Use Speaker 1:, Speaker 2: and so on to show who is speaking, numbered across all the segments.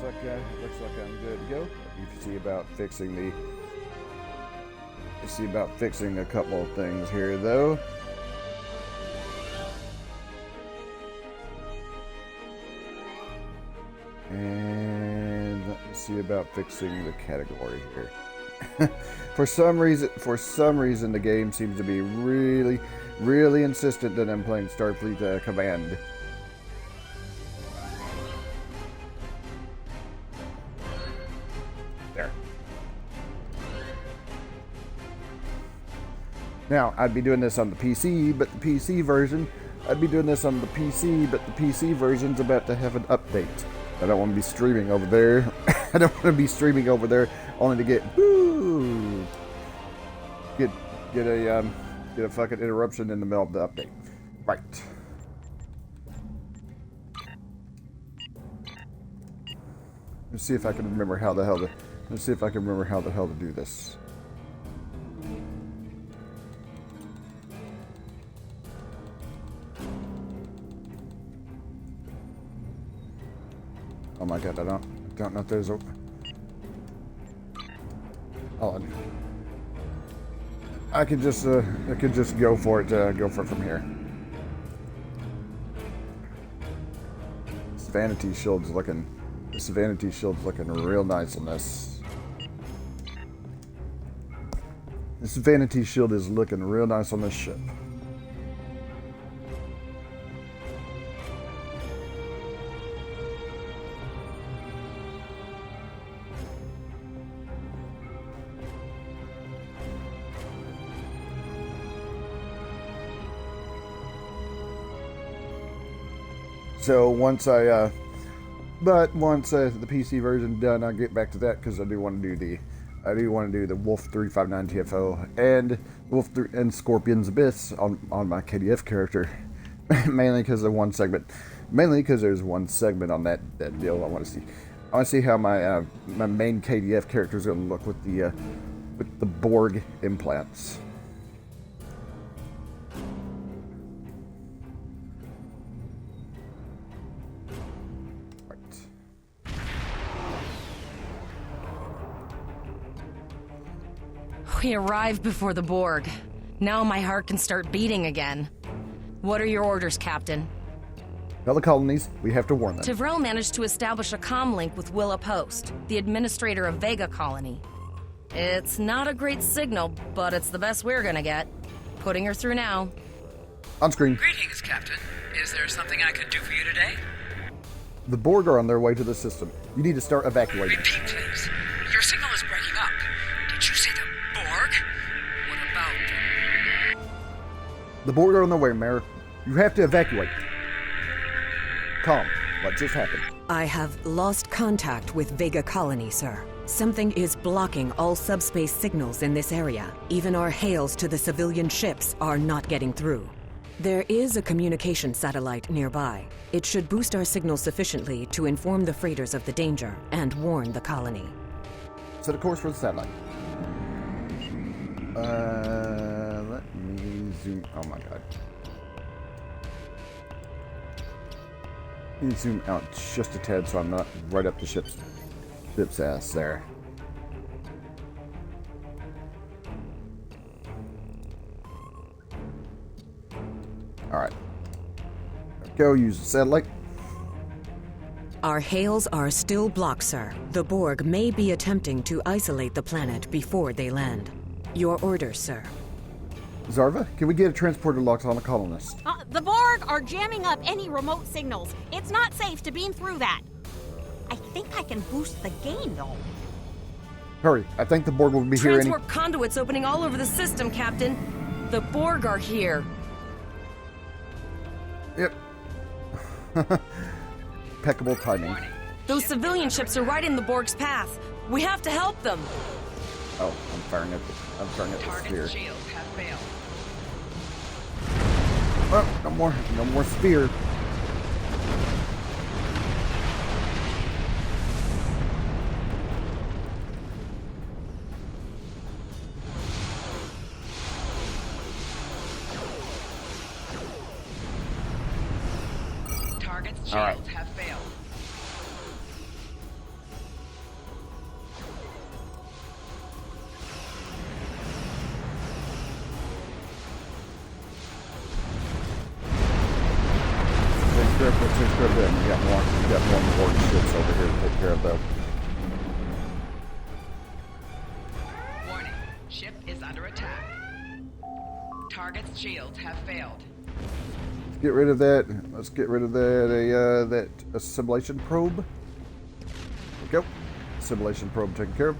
Speaker 1: looks like I'm good to go. You see about fixing a couple of things here, though. And let me see about fixing the category here. For some reason, the game seems to be really insistent that I'm playing Starfleet Command. There. Now, I'd be doing this on the PC, but the PC version's about to have an update. I don't want to be streaming over there. I don't want to be streaming over there only to get a fucking interruption in the middle of the update. Right. Let's see if I can remember how the hell to do this. Oh my god, I don't know if there's a... Oh, I could just go for it from here. This vanity shield's looking real nice on this. This vanity shield is looking real nice on this ship. So once the PC version's done, I'll get back to that because I do want to do the Wolf 359 TFO and and Scorpion's Abyss on my KDF character, mainly because there's one segment on that deal. I want to see how my main KDF character is going to look with the Borg implants.
Speaker 2: We arrived before the Borg. Now my heart can start beating again. What are your orders, Captain?
Speaker 1: Tell the colonies we have to warn them.
Speaker 2: Tyrell managed to establish a comm link with Willa Post, the administrator of Vega Colony. It's not a great signal, but it's the best we're gonna get. Putting her through now.
Speaker 1: On screen.
Speaker 3: Greetings, Captain. Is there something I could do for you today?
Speaker 1: The Borg are on their way to the system. You need to start evacuating.
Speaker 3: Repeat, please. Your signal is breaking up. Did you say the Borg? What about them?
Speaker 1: The Borg are on their way, Mayor. You have to evacuate. Calm. What just happened?
Speaker 4: I have lost contact with Vega Colony, sir. Something is blocking all subspace signals in this area. Even our hails to the civilian ships are not getting through. There is a communication satellite nearby. It should boost our signal sufficiently to inform the freighters of the danger and warn the colony.
Speaker 1: Set a course for the satellite. Let me zoom. Oh my god. Let me zoom out just a tad so I'm not right up the ship's ass there. Alright. Go use the satellite.
Speaker 4: Our hails are still blocked, sir. The Borg may be attempting to isolate the planet before they land. Your orders, sir.
Speaker 1: Zarva, can we get a transporter locked on the colonists?
Speaker 5: The Borg are jamming up any remote signals. It's not safe to beam through that. I think I can boost the gain, though.
Speaker 1: Hurry, I think the Borg will be here any...
Speaker 2: Transwarp conduits opening all over the system, Captain. The Borg are here.
Speaker 1: Yep. Impeccable timing.
Speaker 2: Those civilian ships are right in the Borg's path. We have to help them.
Speaker 1: Oh, I'm firing at the spear.
Speaker 3: Shields have failed.
Speaker 1: Oh, no more spear.
Speaker 3: Target's shields
Speaker 1: All right.
Speaker 3: have failed.
Speaker 1: Good. We got more important ships over here to take care of, though.
Speaker 3: Warning. Ship is under attack. Target's shields have failed.
Speaker 1: Let's get rid of that. Let's get rid of that. That assimilation probe. There we go. Assimilation probe taken care of.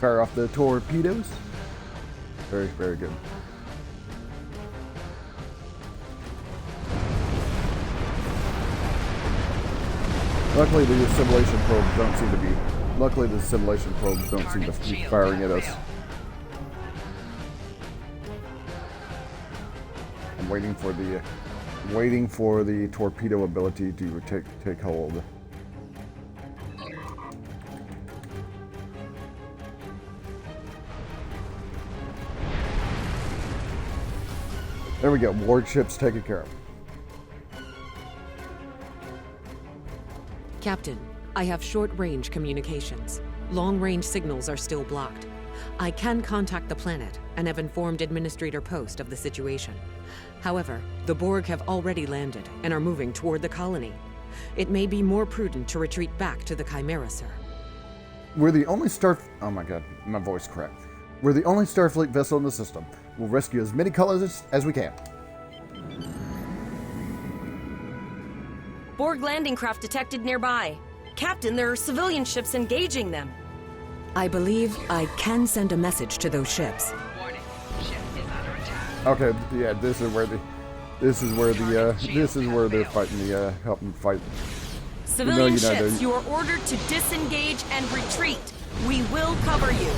Speaker 1: Fire off the torpedoes. Very, very good. Luckily, the assimilation probes don't seem to be. Luckily, the assimilation probes don't seem to be firing at us. I'm waiting for the torpedo ability to take hold. There we go. Warships taken care of.
Speaker 4: Captain, I have short-range communications. Long-range signals are still blocked. I can contact the planet and have informed Administrator Post of the situation. However, the Borg have already landed and are moving toward the colony. It may be more prudent to retreat back to the Chimera, sir.
Speaker 1: We're the only Oh my god, my voice cracked. We're the only Starfleet vessel in the system. We'll rescue as many colonists as we can.
Speaker 2: Borg landing craft detected nearby. Captain, there are civilian ships engaging them.
Speaker 4: I believe I can send a message to those ships.
Speaker 3: Warning. Ship is under attack.
Speaker 1: Okay, yeah, this is where they're fighting helping fight.
Speaker 2: Civilian
Speaker 1: you know,
Speaker 2: ships, you are ordered to disengage and retreat. We will cover you.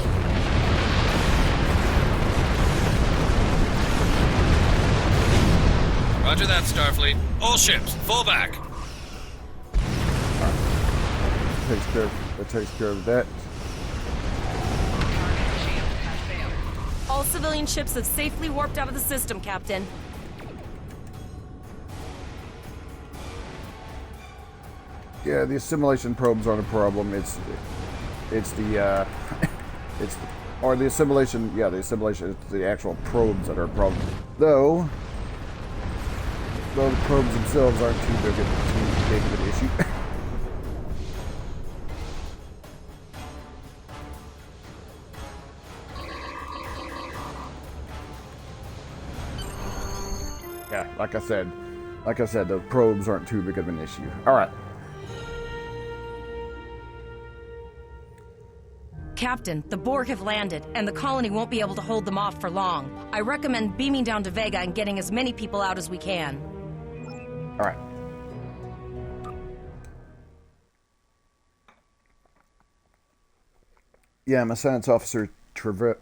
Speaker 6: Roger that, Starfleet. All ships, fall back.
Speaker 1: That takes care of that.
Speaker 3: Target's shield has failed.
Speaker 2: All civilian ships have safely warped out of the system, Captain.
Speaker 1: Yeah, the assimilation probes aren't a problem. It's the assimilation. Yeah, the assimilation. It's the actual probes that are a problem. Though the probes themselves aren't too big of an issue. Yeah, like I said, the probes aren't too big of an issue. All right.
Speaker 2: Captain, the Borg have landed, and the colony won't be able to hold them off for long. I recommend beaming down to Vega and getting as many people out as we can.
Speaker 1: All right. Yeah, my science officer Travell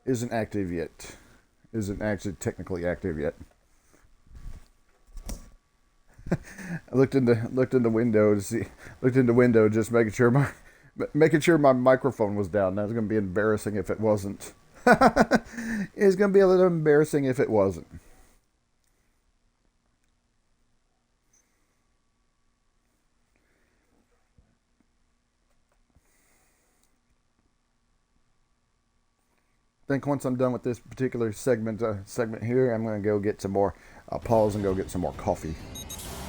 Speaker 1: isn't active yet. Isn't actually technically active yet. I looked in the window to see. Looked in the window just making sure my microphone was down. That was gonna be embarrassing if it wasn't. It's gonna be a little embarrassing if it wasn't. I think once I'm done with this particular segment here, I'm gonna go get some more. I'll pause and go get some more coffee.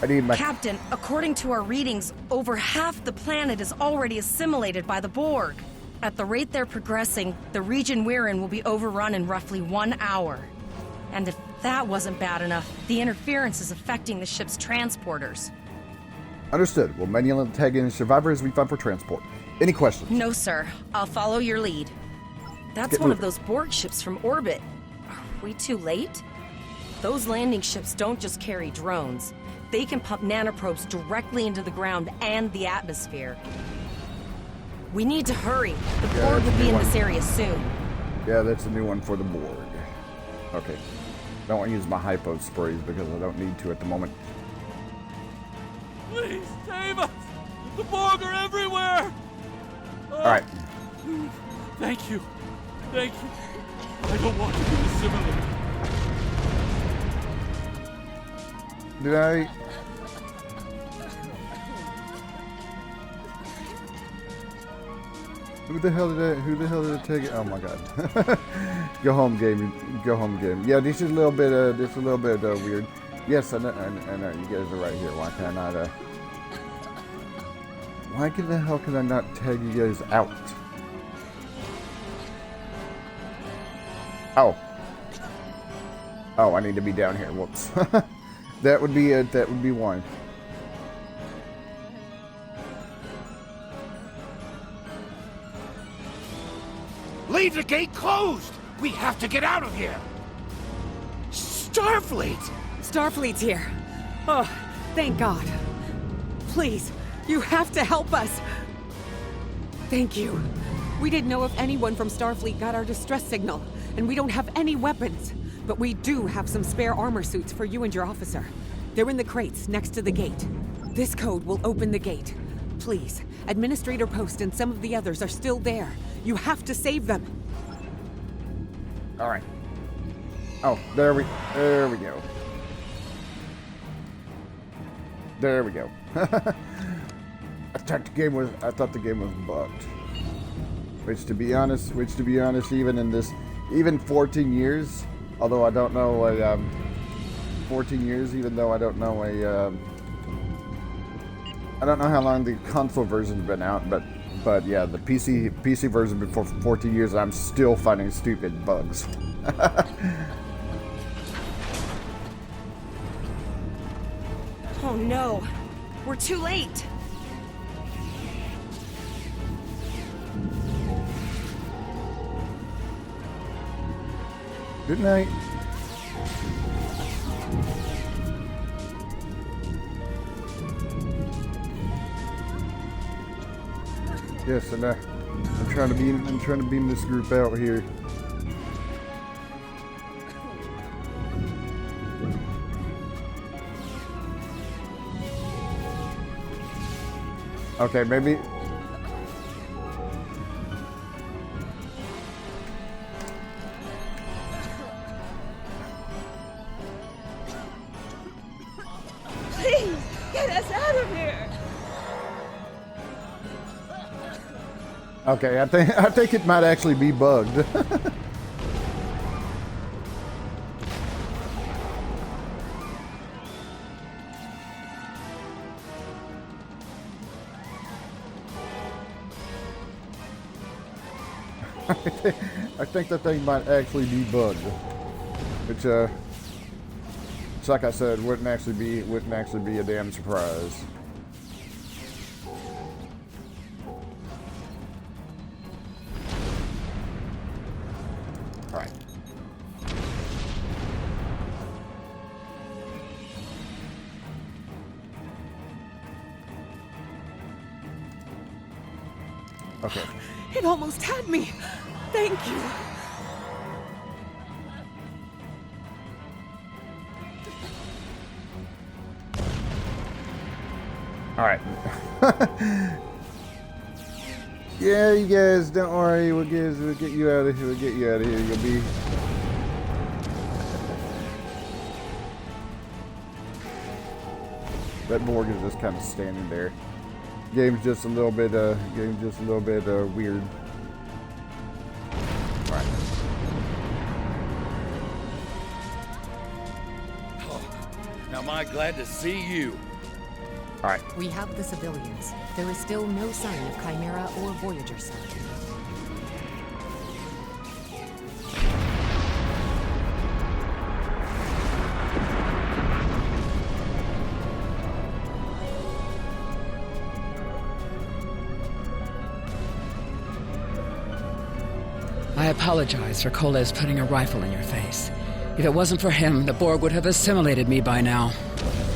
Speaker 1: I need my
Speaker 2: Captain, according to our readings, over half the planet is already assimilated by the Borg. At the rate they're progressing, the region we're in will be overrun in roughly 1 hour. And if that wasn't bad enough, the interference is affecting the ship's transporters.
Speaker 1: Understood. Will manual tag any survivors we find for transport? Any questions?
Speaker 2: No, sir. I'll follow your lead. That's
Speaker 1: Get
Speaker 2: one of
Speaker 1: moving.
Speaker 2: those Borg ships from orbit. Are we too late? Those landing ships don't just carry drones. They can pump nanoprobes directly into the ground and the atmosphere. We need to hurry. The Borg
Speaker 1: that's
Speaker 2: will
Speaker 1: a
Speaker 2: be
Speaker 1: new
Speaker 2: in
Speaker 1: one.
Speaker 2: this area soon.
Speaker 1: Yeah, that's a new one for the Borg. Okay. Don't want to use my hypo sprays because I don't need to at the moment.
Speaker 7: Please save us! The Borg are everywhere!
Speaker 1: All right.
Speaker 7: Thank you. Thank you. I don't want to be assimilated.
Speaker 1: Did I? Who the hell did I take it? Oh my god. Go home game. Go home game. Yeah, this is a little bit weird. Yes, I know you guys are right here. Why can I not why the hell can I not tag you guys out? Oh. Oh, I need to be down here. Whoops. That would be it. That would be one.
Speaker 8: Leave the gate closed! We have to get out of here! Starfleet!
Speaker 4: Starfleet's here. Oh, thank God. Please, you have to help us. Thank you. We didn't know if anyone from Starfleet got our distress signal, and we don't have any weapons. But we do have some spare armor suits for you and your officer. They're in the crates next to the gate. This code will open the gate. Please, Administrator Post and some of the others are still there. You have to save them.
Speaker 1: All right. Oh, there we go. There we go. I thought the game was bugged. Which to be honest, even 14 years, although I don't know 14 years, even though I don't know I don't know how long the console version's been out, but yeah, the PC version been for 14 years, and I'm still finding stupid bugs.
Speaker 2: Oh no, we're too late.
Speaker 1: Good night. Yes, and I'm trying to beam this group out here. Okay, maybe.
Speaker 2: Please, get us out of here.
Speaker 1: Okay, I think it might actually be bugged. I think that thing might actually be bugged, which it's like I said, wouldn't actually be a damn surprise. All right. Okay.
Speaker 4: It almost had me. Thank you.
Speaker 1: All right. Yeah, you guys, don't worry. We'll get you out of here. We'll get you out of here. You'll be. That Borg is just kind of standing there. Game's just a little bit weird. All right.
Speaker 8: Oh, now, am I glad to see you?
Speaker 1: All right.
Speaker 4: We have the civilians. There is still no sign of Chimera or Voyager, sir.
Speaker 3: I apologize for Koles putting a rifle in your face. If it wasn't for him, the Borg would have assimilated me by now.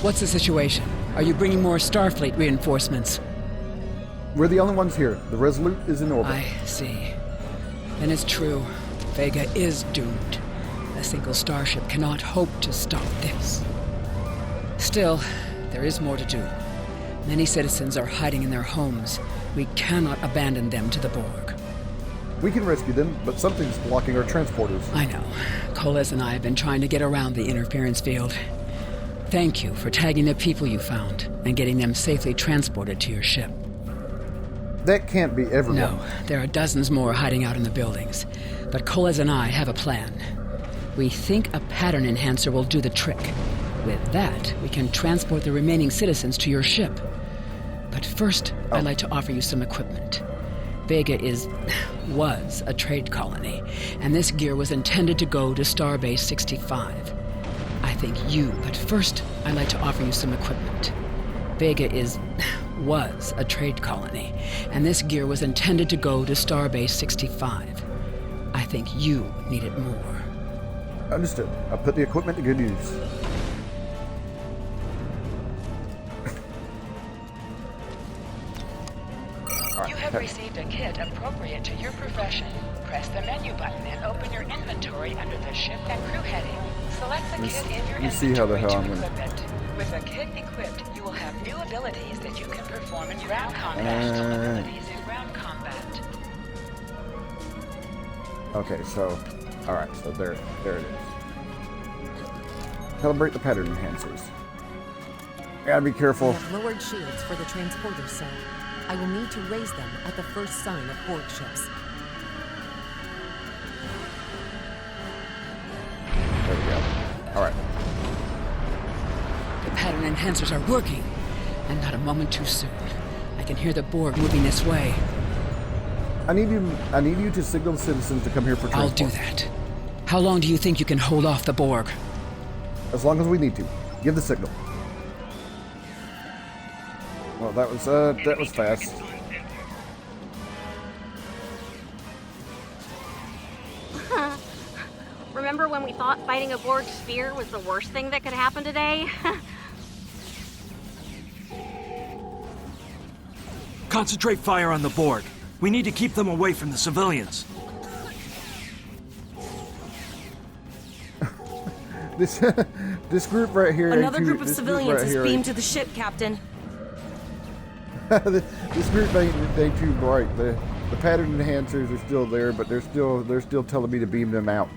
Speaker 3: What's the situation? Are you bringing more Starfleet reinforcements?
Speaker 1: We're the only ones here. The Resolute is in orbit.
Speaker 3: I see. Then it's true. Vega is doomed. A single starship cannot hope to stop this. Still, there is more to do. Many citizens are hiding in their homes. We cannot abandon them to the Borg.
Speaker 1: We can rescue them, but something's blocking our transporters.
Speaker 3: I know. Koles and I have been trying to get around the interference field. Thank you for tagging the people you found and getting them safely transported to your ship.
Speaker 1: That can't be everyone.
Speaker 3: No, there are dozens more hiding out in the buildings. But Coles and I have a plan. We think a pattern enhancer will do the trick. With that, we can transport the remaining citizens to your ship. But first, I'd like to offer you some equipment. Vega was a trade colony, and this gear was intended to go to Starbase 65. But first, I'd like to offer you some equipment. Vega was a trade colony, and this gear was intended to go to Starbase 65. I think you need it more.
Speaker 1: Understood. I'll put the equipment to good use.
Speaker 3: You have received a kit appropriate to your profession. Press the menu button and open your inventory under the ship and crew heading. Select the kit in your
Speaker 1: You see how the hell I'm
Speaker 3: inventory to
Speaker 1: gonna...
Speaker 3: equip it. With a kit equipped, you will have new abilities that you can perform in ground combat.
Speaker 1: Okay, so... Alright, so there it is. Calibrate the pattern enhancers. Gotta be careful.
Speaker 4: I have lowered shields for the transporters, sir. I will need to raise them at the first sign of Borg ships.
Speaker 1: There we go. Alright.
Speaker 3: The pattern enhancers are working, and not a moment too soon. I can hear the Borg moving this way.
Speaker 1: I need you to signal the citizens to come here for transport.
Speaker 3: I'll do that. How long do you think you can hold off the Borg?
Speaker 1: As long as we need to. Give the signal. Well, that was fast.
Speaker 5: Remember when we thought fighting a Borg sphere was the worst thing that could happen today?
Speaker 9: Concentrate fire on the Borg. We need to keep them away from the civilians.
Speaker 1: This group right here.
Speaker 2: Another group of civilians is beamed to the ship, Captain.
Speaker 1: This group ain't too bright. The pattern enhancers are still there, but they're still telling me to beam them out.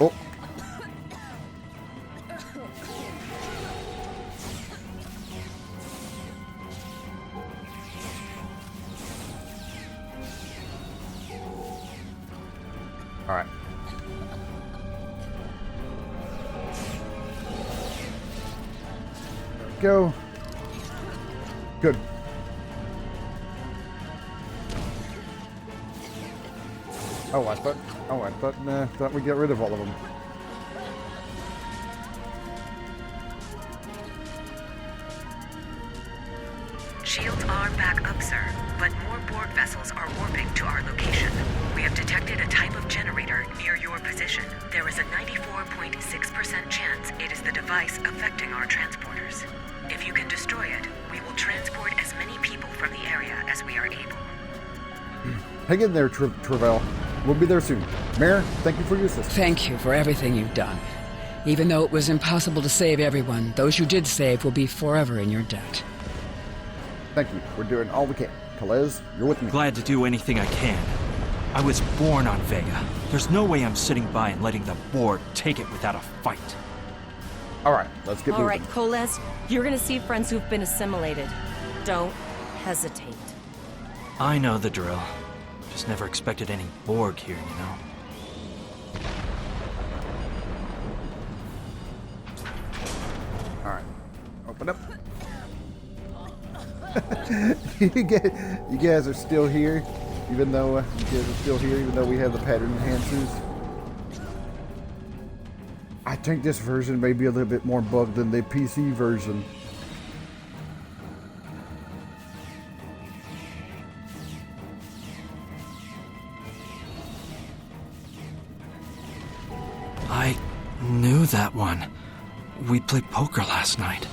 Speaker 1: Oh. All right. Go. Good. Oh, I thought we'd get rid of all of them.
Speaker 4: Shields are back up, sir, but more Borg vessels are warping to our location. We have detected a type of generator near your position. There is a 94.6% chance it is the device affecting our transporters. If you can destroy it, we will transport as many people from the area as we are able.
Speaker 1: Hang in there, Travell. We'll be there soon. Mayor, thank you for your assistance.
Speaker 3: Thank you for everything you've done. Even though it was impossible to save everyone, those you did save will be forever in your debt.
Speaker 1: Thank you. We're doing all we can. Calez, you're with me.
Speaker 9: Glad to do anything I can. I was born on Vega. There's no way I'm sitting by and letting the Borg take it without a fight.
Speaker 1: All right, let's get moving.
Speaker 2: All right, Coles, you're gonna see friends who've been assimilated. Don't hesitate.
Speaker 9: I know the drill. Just never expected any Borg here, you know?
Speaker 1: All right, open up. You guys are still here, even though we have the pattern enhancers. I think this version may be a little bit more bugged than the PC version.
Speaker 9: I knew that one. We played poker last night.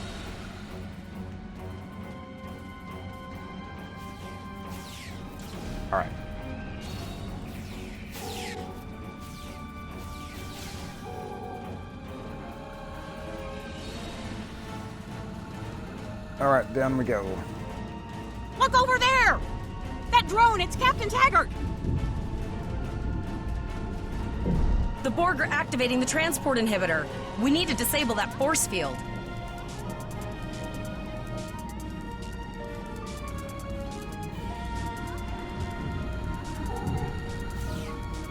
Speaker 1: All right. All right, down we go.
Speaker 5: Look over there! That drone, it's Captain Taggart!
Speaker 2: The Borg are activating the transport inhibitor. We need to disable that force field.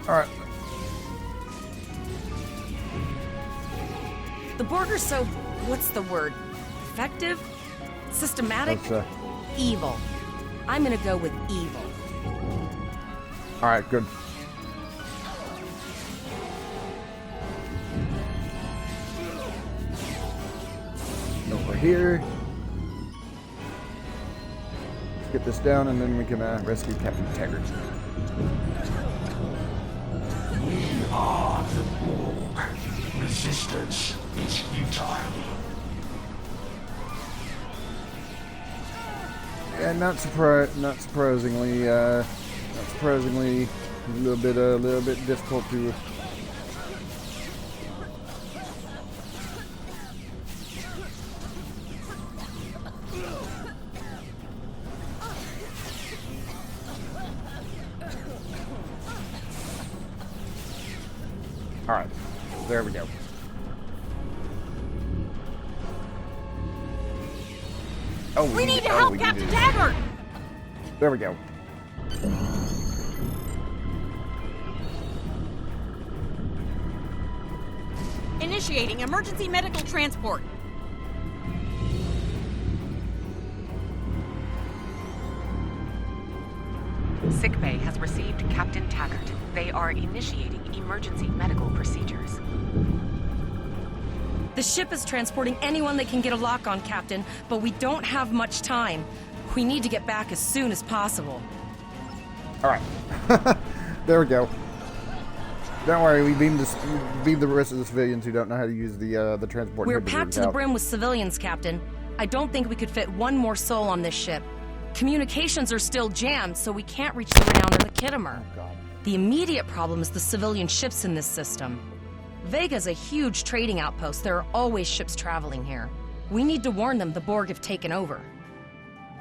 Speaker 1: Alright.
Speaker 2: The Borg are so, what's the word? Effective? Systematic?
Speaker 1: Let's,
Speaker 2: Evil. I'm gonna go with evil.
Speaker 1: alright, good. Over here. Let's get this down and then we can rescue Captain Taggart.
Speaker 8: We are the Borg. Resistance is futile.
Speaker 1: And not surprisingly, a little bit difficult to. All right, there we go. Oh,
Speaker 5: We need to help Captain Taggart!
Speaker 1: There we go.
Speaker 5: Initiating emergency medical transport.
Speaker 4: Sickbay has received Captain Taggart. They are initiating emergency medical procedures.
Speaker 2: The ship is transporting anyone they can get a lock on, Captain, but we don't have much time. We need to get back as soon as possible.
Speaker 1: All right. There we go. Don't worry, we beamed the rest of the civilians who don't know how to use the transport.
Speaker 2: We're
Speaker 1: inhibitors
Speaker 2: packed to the
Speaker 1: out.
Speaker 2: brim with civilians, Captain. I don't think we could fit one more soul on this ship. Communications are still jammed, so we can't reach the Renown or the Kittimer.
Speaker 1: Oh, God.
Speaker 2: The immediate problem is the civilian ships in this system. Vega's a huge trading outpost. There are always ships traveling here. We need to warn them the Borg have taken over.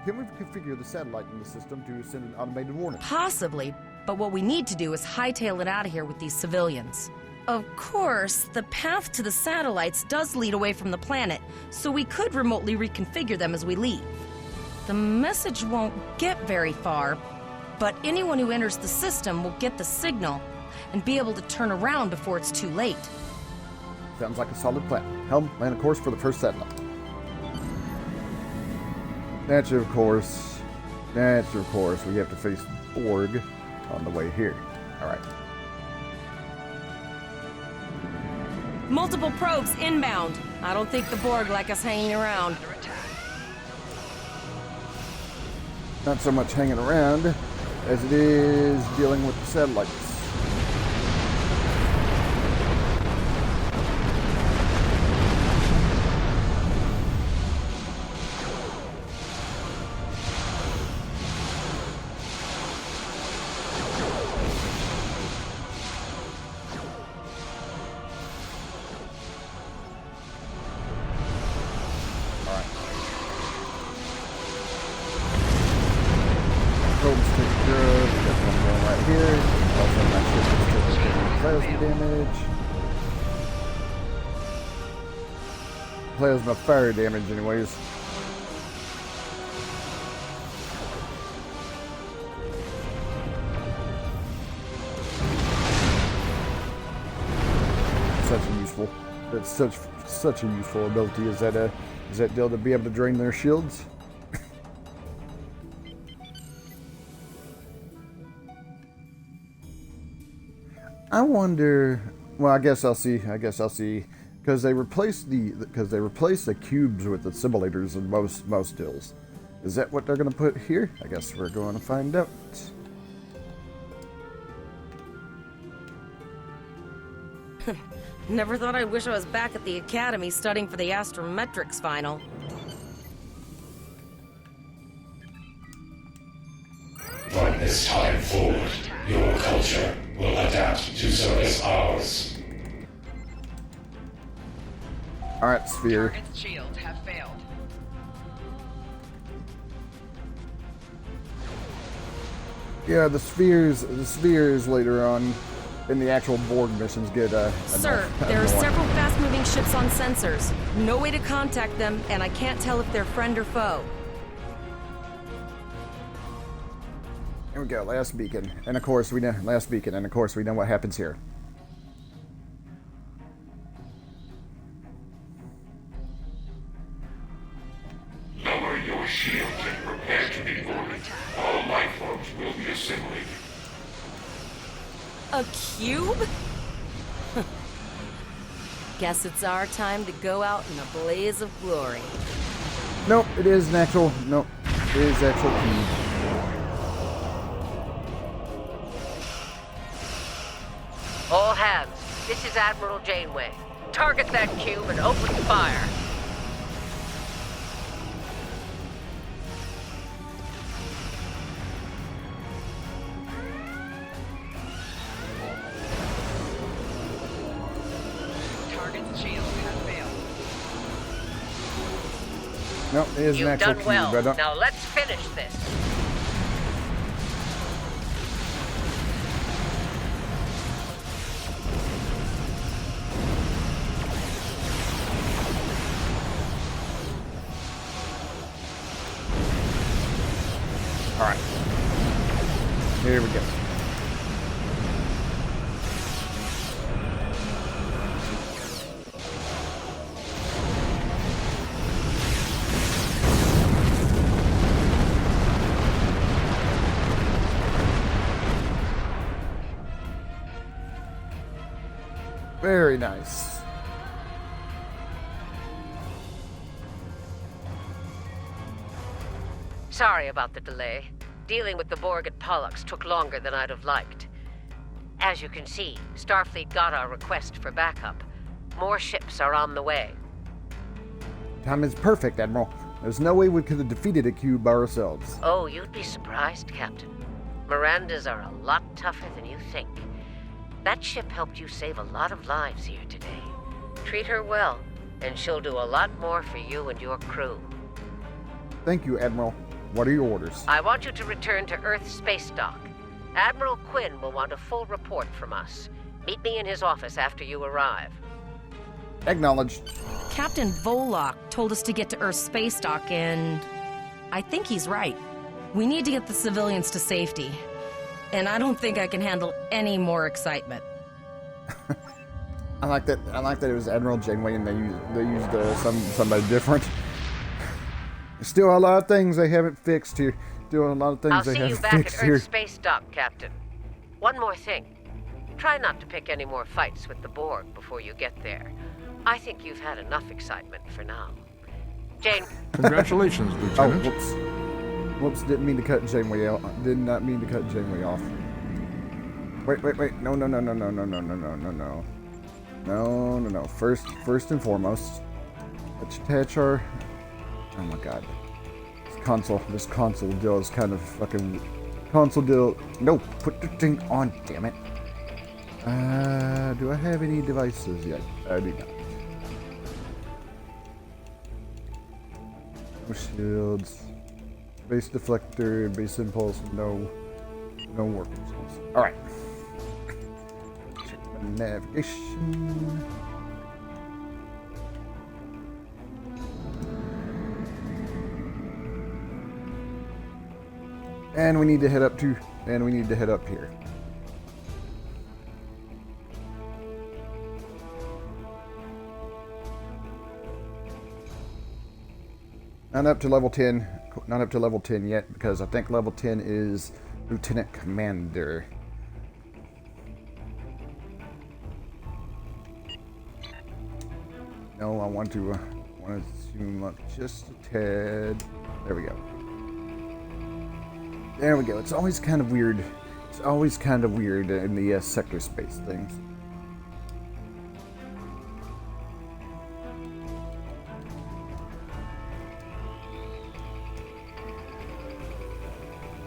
Speaker 1: Can we configure the satellite in the system to send an automated warning?
Speaker 2: Possibly, but what we need to do is hightail it out of here with these civilians. Of course, the path to the satellites does lead away from the planet, so we could remotely reconfigure them as we leave. The message won't get very far, but anyone who enters the system will get the signal and be able to turn around before it's too late.
Speaker 1: Sounds like a solid plan. Helm, land a course for the first satellite. Naturally, of course, we have to face Borg on the way here. All right.
Speaker 2: Multiple probes inbound. I don't think the Borg like us hanging around.
Speaker 1: Not so much hanging around as it is dealing with the satellites. Plasma fire damage anyways. Such a useful ability is that deal to be able to drain their shields. I wonder. Well, I guess I'll see. Because they replaced the cubes with the simulators in most deals. Is that what they're going to put here? I guess we're going to find out.
Speaker 2: Never thought I'd wish I was back at the academy studying for the astrometrics final.
Speaker 10: From this time forward, your culture will adapt to service ours.
Speaker 1: Alright, sphere.
Speaker 3: Target's shields have failed.
Speaker 1: Yeah, the spheres later on in the actual Borg missions get
Speaker 2: Sir, there are several fast-moving ships on sensors. No way to contact them, and I can't tell if they're friend or foe.
Speaker 1: Here we go, last beacon. And of course we know last beacon, and of course we know what happens here.
Speaker 10: Lower your shield and prepare to be boarded. All life forms will be assimilated.
Speaker 2: A cube? Guess it's our time to go out in a blaze of glory.
Speaker 1: Nope, it is an actual. Nope, it is actual cube.
Speaker 11: All hands, this is Admiral Janeway. Target that cube and open fire.
Speaker 3: Target's shield has failed.
Speaker 1: Nope, it is an
Speaker 11: You've
Speaker 1: actual
Speaker 11: done
Speaker 1: cube.
Speaker 11: well.
Speaker 1: I don't.
Speaker 11: Now let's finish this.
Speaker 1: All right. Here we go. Very nice.
Speaker 11: Sorry about the delay. Dealing with the Borg at Pollux took longer than I'd have liked. As you can see, Starfleet got our request for backup. More ships are on the way.
Speaker 1: Time is perfect, Admiral. There's no way we could have defeated a cube by ourselves.
Speaker 11: Oh, you'd be surprised, Captain. Mirandas are a lot tougher than you think. That ship helped you save a lot of lives here today. Treat her well, and she'll do a lot more for you and your crew.
Speaker 1: Thank you, Admiral. What are your orders?
Speaker 11: I want you to return to Earth space dock. Admiral Quinn will want a full report from us. Meet me in his office after you arrive.
Speaker 1: Acknowledged.
Speaker 2: Captain Volok told us to get to Earth's space dock, and I think he's right. We need to get the civilians to safety. And I don't think I can handle any more excitement.
Speaker 1: I like that. I like that it was Admiral Janeway and they used somebody different. Still a lot of things they haven't fixed here. Still a lot of things
Speaker 11: I'll
Speaker 1: they
Speaker 11: see you
Speaker 1: haven't
Speaker 11: back
Speaker 1: fixed
Speaker 11: at
Speaker 1: here.
Speaker 11: Earth space dock, Captain. One more thing. Try not to pick any more fights with the Borg before you get there. I think you've had enough excitement for now. Jane.
Speaker 12: Congratulations,
Speaker 1: Oh,
Speaker 12: Lieutenant.
Speaker 1: whoops. Whoops, didn't mean to cut Janeway out. Did not mean to cut Janeway off. Wait. No. No. First and foremost, let's attach our... Oh my god. This console deal is kind of fucking... Console deal... No, put the thing on, damn it. Do I have any devices yet? I do not. No shields. Base deflector, base impulse, no warp missiles. Alright. Check my navigation. And we need to head up here. Not up to level 10. Not up to level 10 yet, because I think level 10 is Lieutenant Commander. No, I want to zoom up just a tad. There we go. There we go. It's always kind of weird. It's always kind of weird in the sector space things.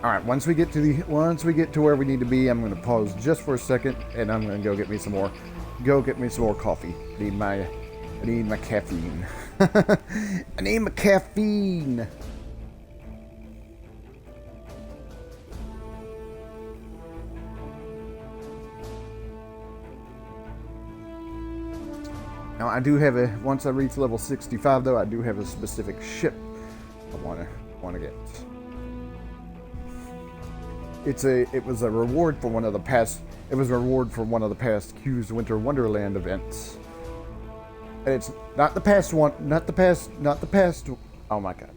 Speaker 1: All right. Once we get to where we need to be, I'm going to pause just for a second, and I'm going to go get me some more. Go get me some more coffee. I need my caffeine. I need my caffeine. Now I do have once I reach level 65 though, I do have a specific ship I wanna get. it was a reward for one of the past. It was a reward for one of the past Q's Winter Wonderland events. And it's not the past one. Not the past. Oh my god.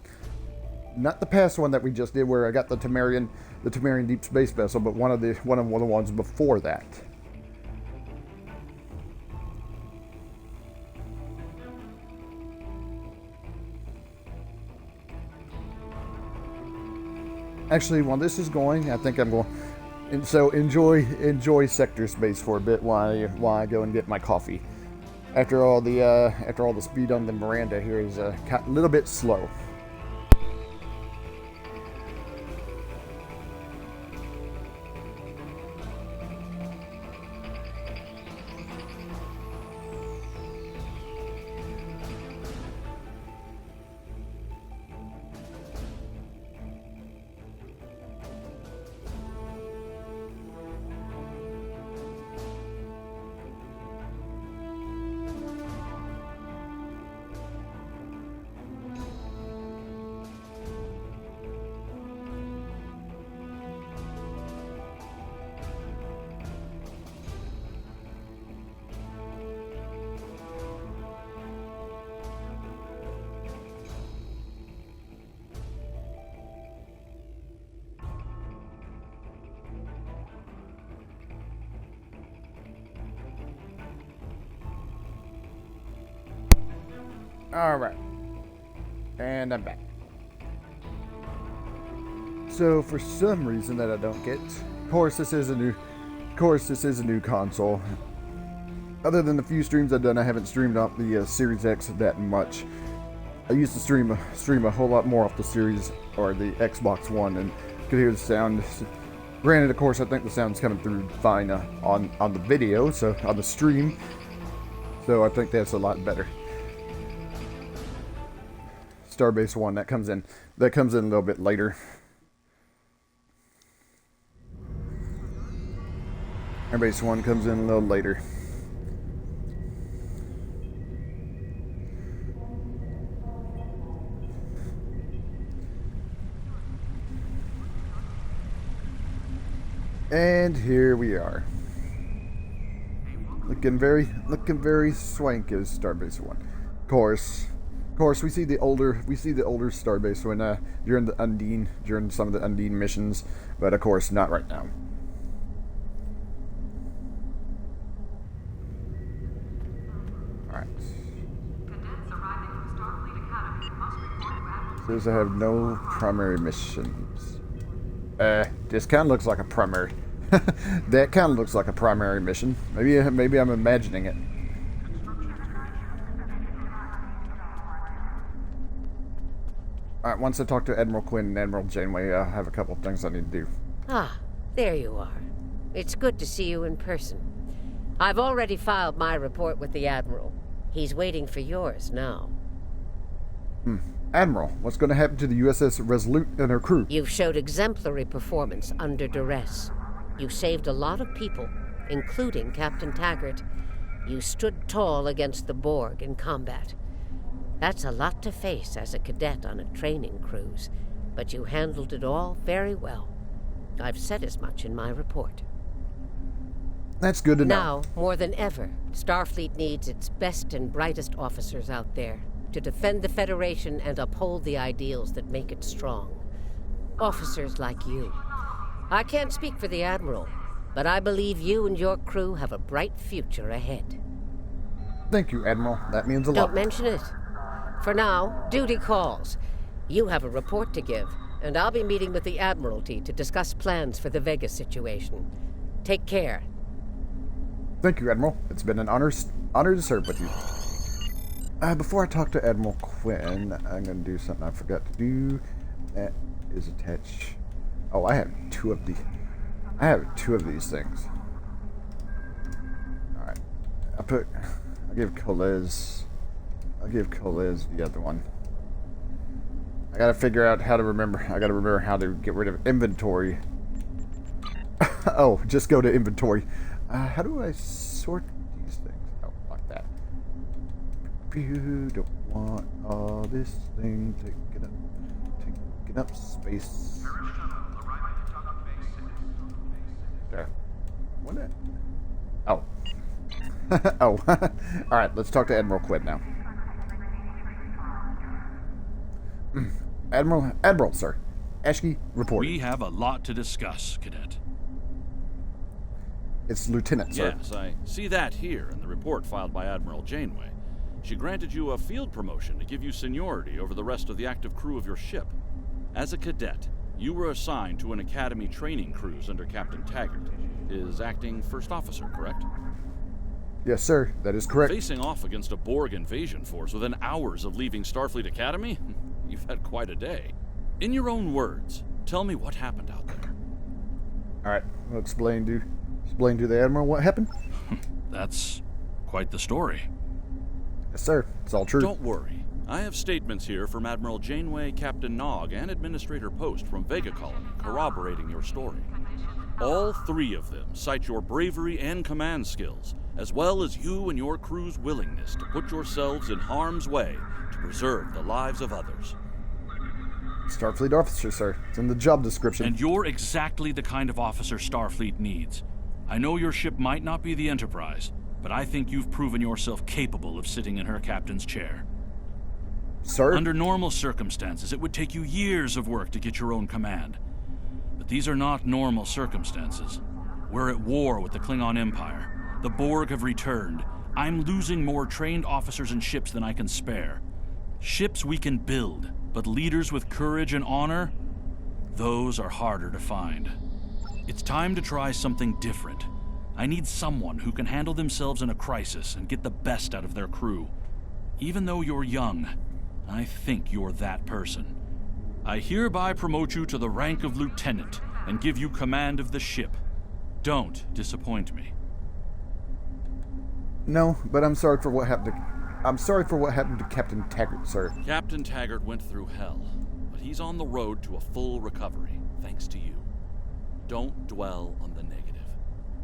Speaker 1: Not the past one that we just did, where I got the Temerian deep space vessel, but one of the ones before that. Actually, while this is going, I think I'm going. And so enjoy sector space for a bit while I go and get my coffee. After all the speed on the Miranda here is a little bit slow. Alright. And I'm back. So for some reason that I don't get, of course this is a new console. Other than the few streams I've done, I haven't streamed off the Series X that much. I used to stream a whole lot more off the Series or the Xbox One and could hear the sound. Granted, of course, I think the sound's coming through fine on the video, so on the stream. So I think that's a lot better. Starbase 1 that comes in a little bit later. Starbase 1 comes in a little later. And here we are. Looking very swank as Starbase 1. Of course, we see the older Starbase when during some of the Undine missions, but of course not right now. All right. Says I have no primary missions. This kind of looks like a primary. That kind of looks like a primary mission. Maybe I'm imagining it. Alright, once I talk to Admiral Quinn and Admiral Janeway, I have a couple of things I need to do.
Speaker 11: Ah, there you are. It's good to see you in person. I've already filed my report with the Admiral. He's waiting for yours now.
Speaker 1: Admiral, what's going to happen to the USS Resolute and her crew?
Speaker 11: You've showed exemplary performance under duress. You saved a lot of people, including Captain Taggart. You stood tall against the Borg in combat. That's a lot to face as a cadet on a training cruise, but you handled it all very well. I've said as much in my report.
Speaker 1: That's good to know.
Speaker 11: Now, more than ever, Starfleet needs its best and brightest officers out there to defend the Federation and uphold the ideals that make it strong. Officers like you. I can't speak for the Admiral, but I believe you and your crew have a bright future ahead.
Speaker 1: Thank you, Admiral. That means a lot.
Speaker 11: Don't mention it. For now, duty calls. You have a report to give, and I'll be meeting with the Admiralty to discuss plans for the Vega situation. Take care.
Speaker 1: Thank you, Admiral. It's been an honor to serve with you. Before I talk to Admiral Quinn, I'm going to do something I forgot to do. That is attach. Oh, I have two of these things. All right. I'll give Colez the other one. I gotta figure out how to remember. I gotta remember how to get rid of inventory. Oh, just go to inventory. How do I sort these things? Oh, like that. You don't want all this thing taking up space. There. What it? Oh. Oh. Alright, let's talk to Admiral Quinn now. Admiral, sir. Ashky, report.
Speaker 7: We have a lot to discuss, Cadet.
Speaker 1: It's Lieutenant, sir.
Speaker 7: Yes, I see that here in the report filed by Admiral Janeway. She granted you a field promotion to give you seniority over the rest of the active crew of your ship. As a cadet, you were assigned to an Academy training cruise under Captain Taggart, his acting first officer, correct?
Speaker 1: Yes, sir. That is correct.
Speaker 7: Facing off against a Borg invasion force within hours of leaving Starfleet Academy? You've had quite a day. In your own words, tell me what happened out there.
Speaker 1: Alright, I'll explain to the Admiral what happened.
Speaker 7: That's quite the story.
Speaker 1: Yes, sir. It's all true.
Speaker 7: Don't worry. I have statements here from Admiral Janeway, Captain Nog, and Administrator Post from Vega Colony corroborating your story. All three of them cite your bravery and command skills, as well as you and your crew's willingness to put yourselves in harm's way to preserve the lives of others.
Speaker 1: Starfleet officer, sir. It's in the job description.
Speaker 7: And you're exactly the kind of officer Starfleet needs. I know your ship might not be the Enterprise, but I think you've proven yourself capable of sitting in her captain's chair.
Speaker 1: Sir?
Speaker 7: Under normal circumstances, it would take you years of work to get your own command. But these are not normal circumstances. We're at war with the Klingon Empire. The Borg have returned. I'm losing more trained officers and ships than I can spare. Ships we can build, but leaders with courage and honor? Those are harder to find. It's time to try something different. I need someone who can handle themselves in a crisis and get the best out of their crew. Even though you're young, I think you're that person. I hereby promote you to the rank of lieutenant and give you command of the ship. Don't disappoint me.
Speaker 1: No, but I'm sorry for what happened to Captain Taggart, sir.
Speaker 7: Captain Taggart went through hell, but he's on the road to a full recovery, thanks to you. Don't dwell on the negative.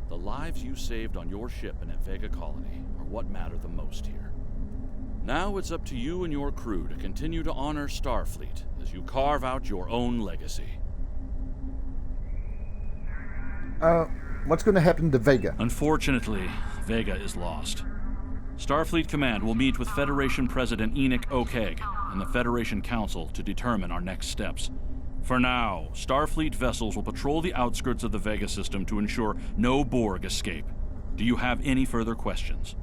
Speaker 7: The lives you saved on your ship and at Vega Colony are what matter the most here. Now it's up to you and your crew to continue to honor Starfleet as you carve out your own legacy.
Speaker 1: What's going to happen to Vega?
Speaker 7: Unfortunately, Vega is lost. Starfleet Command will meet with Federation President Enoch O'Keg and the Federation Council to determine our next steps. For now, Starfleet vessels will patrol the outskirts of the Vega system to ensure no Borg escape. Do you have any further questions?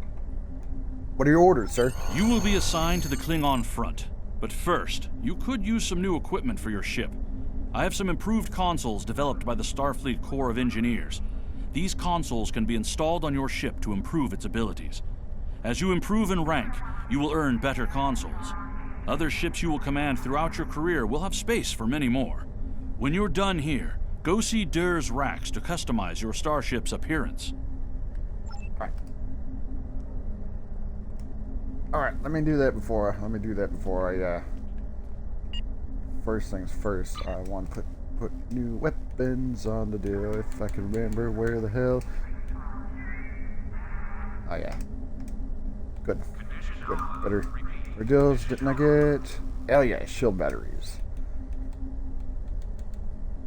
Speaker 1: What are your orders, sir?
Speaker 7: You will be assigned to the Klingon front. But first, you could use some new equipment for your ship. I have some improved consoles developed by the Starfleet Corps of Engineers. These consoles can be installed on your ship to improve its abilities. As you improve in rank, you will earn better consoles. Other ships you will command throughout your career will have space for many more. When you're done here, go see Durr's racks to customize your starship's appearance.
Speaker 1: Alright, let me do that before I, first things first, I want to put new weapons on the deal, if I can remember where the hell. Oh yeah. Good. Better deals didn't I get? Hell yeah, shield batteries.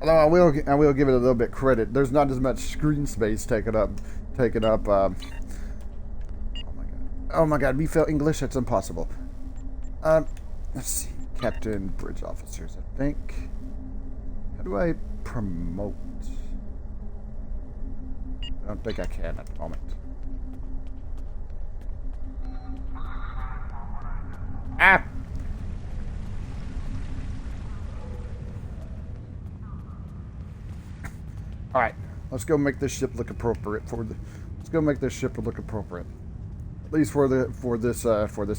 Speaker 1: Although I will give it a little bit credit. There's not as much screen space taken up. Oh my god, we fail English? That's impossible. Let's see. Captain, bridge officers, I think. How do I promote? I don't think I can at the moment. Ah! Alright, let's go make this ship look appropriate let's go make this ship look appropriate. At least for this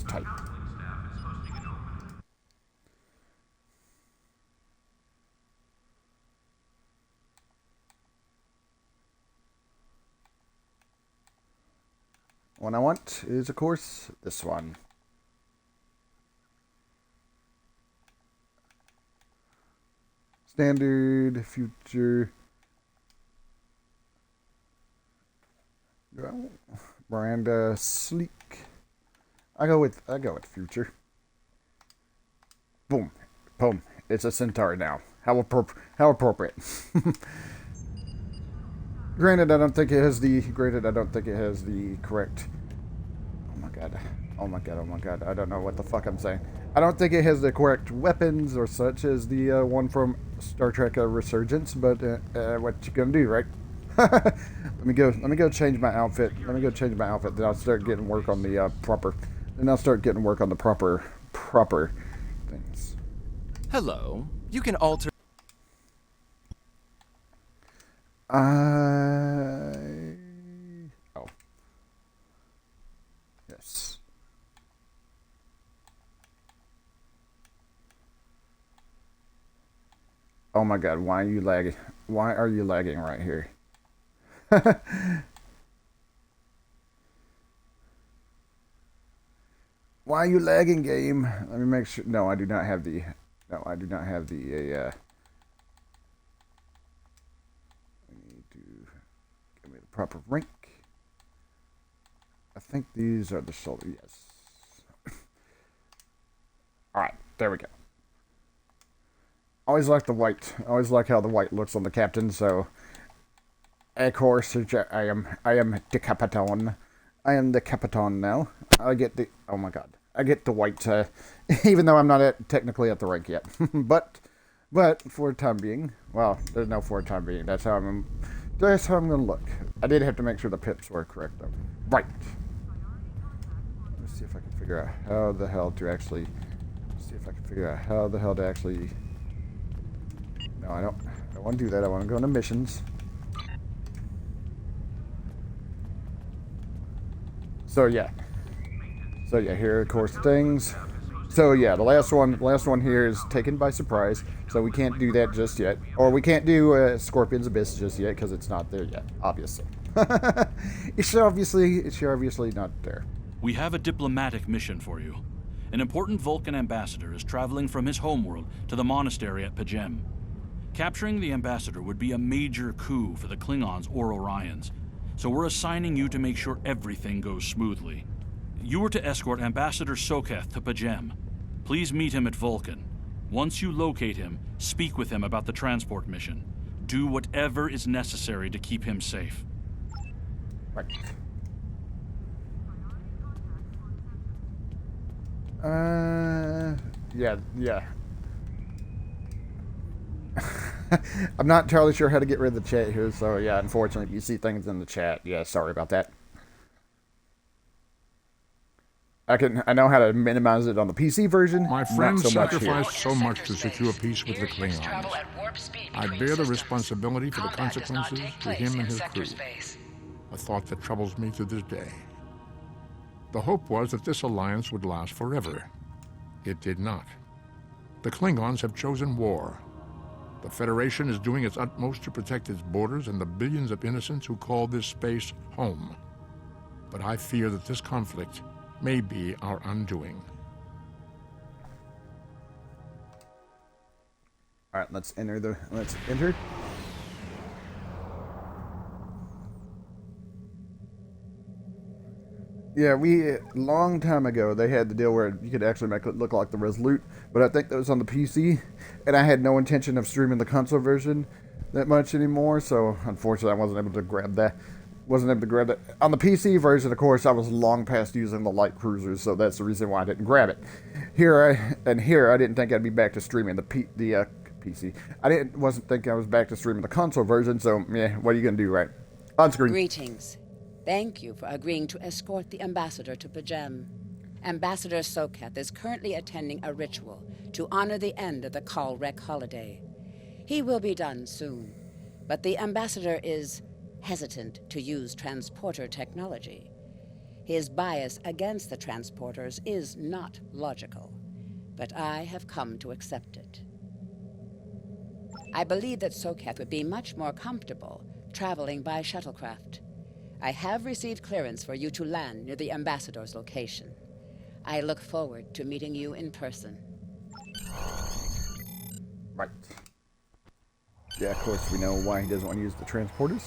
Speaker 1: type. What I want is, of course, this one. Standard, future. Miranda, sleek. I go with future. Boom, boom. It's a Centauri now. How appropriate. Granted, I don't think it has the correct. Oh my god. Oh my god. Oh my god. I don't know what the fuck I'm saying. I don't think it has the correct weapons or such as the one from Star Trek Resurgence. But what you gonna do, right? Let me go change my outfit. Then I'll start getting work on the proper. Then I'll start getting work on the proper things.
Speaker 12: Hello. You can alter.
Speaker 1: Oh. Yes. Oh my god, why are you lagging? Why are you lagging right here? Why are you lagging, game? Let me make sure. No, I do not have the. No, I do not have the. I need to give me the proper rank. I think these are the soldiers. Yes. All right, there we go. Always like the white. Always like how the white looks on the captain. So, of course, I am the Capitan. I am the Capitan now. I get the. Oh my god. I get the white, even though I'm not technically at the rank yet. but for the time being, well, there's no for the time being. That's how I'm gonna look. I did have to make sure the pips were correct though. Right. Let's see if I can figure out how the hell to actually. No, I don't want to do that. I want to go into missions. So yeah, here are of course things. So yeah, the last one here is taken by surprise. So we can't do that just yet, or we can't do Scorpion's Abyss just yet because it's not there yet. Obviously, it's obviously not there.
Speaker 7: We have a diplomatic mission for you. An important Vulcan ambassador is traveling from his homeworld to the monastery at Pajem. Capturing the ambassador would be a major coup for the Klingons or Orions. So we're assigning you to make sure everything goes smoothly. You are to escort Ambassador Soketh to Pajem. Please meet him at Vulcan. Once you locate him, speak with him about the transport mission. Do whatever is necessary to keep him safe.
Speaker 1: Right. Yeah. I'm not entirely sure how to get rid of the chat here, so yeah, unfortunately, if you see things in the chat, yeah, sorry about that. I know how to minimize it on the PC version.
Speaker 13: My friend
Speaker 1: not so much
Speaker 13: sacrificed
Speaker 1: here.
Speaker 13: so much to secure peace with the Klingons. I bear the responsibility for the consequences to him and his crew. A thought that troubles me to this day. The hope was that this alliance would last forever. It did not. The Klingons have chosen war. The Federation is doing its utmost to protect its borders and the billions of innocents who call this space home. But I fear that this conflict may be our undoing.
Speaker 1: All right, let's enter. Yeah, long time ago, they had the deal where you could actually make it look like the Resolute, but I think that was on the PC, and I had no intention of streaming the console version that much anymore, so unfortunately I wasn't able to grab that. On the PC version, of course, I was long past using the light cruisers, so that's the reason why I didn't grab it. Here I didn't think I'd be back to streaming the PC. Wasn't thinking I was back to streaming the console version, so yeah, what are you gonna do, right? On screen.
Speaker 3: Greetings. Thank you for agreeing to escort the ambassador to Pajem. Ambassador Soketh is currently attending a ritual to honor the end of the Kalrek holiday. He will be done soon, but the ambassador is hesitant to use transporter technology. His bias against the transporters is not logical, but I have come to accept it. I believe that Soketh would be much more comfortable traveling by shuttlecraft. I have received clearance for you to land near the ambassador's location. I look forward to meeting you in person.
Speaker 1: Right. Yeah, of course we know why he doesn't want to use the transporters.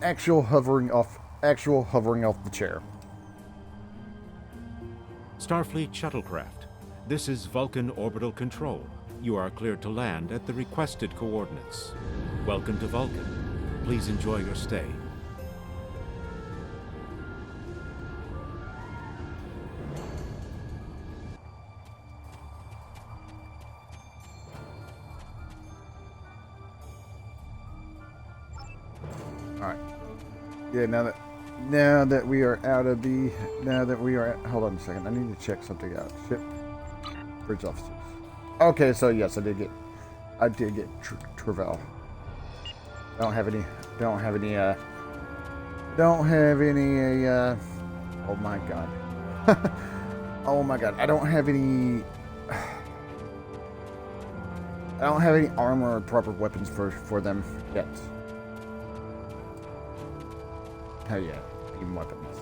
Speaker 1: Actual hovering off the chair.
Speaker 14: Starfleet shuttlecraft. This is Vulcan Orbital Control. You are cleared to land at the requested coordinates. Welcome to Vulcan. Please enjoy your stay.
Speaker 1: Alright. Yeah, now that we are out of the... hold on a second. I need to check something out. Ship. Bridge officers. Okay, so yes, I did get Travell. Don't have any, oh my god. Oh my god, I don't have any armor or proper weapons for them yet. Hell yeah, even weapons.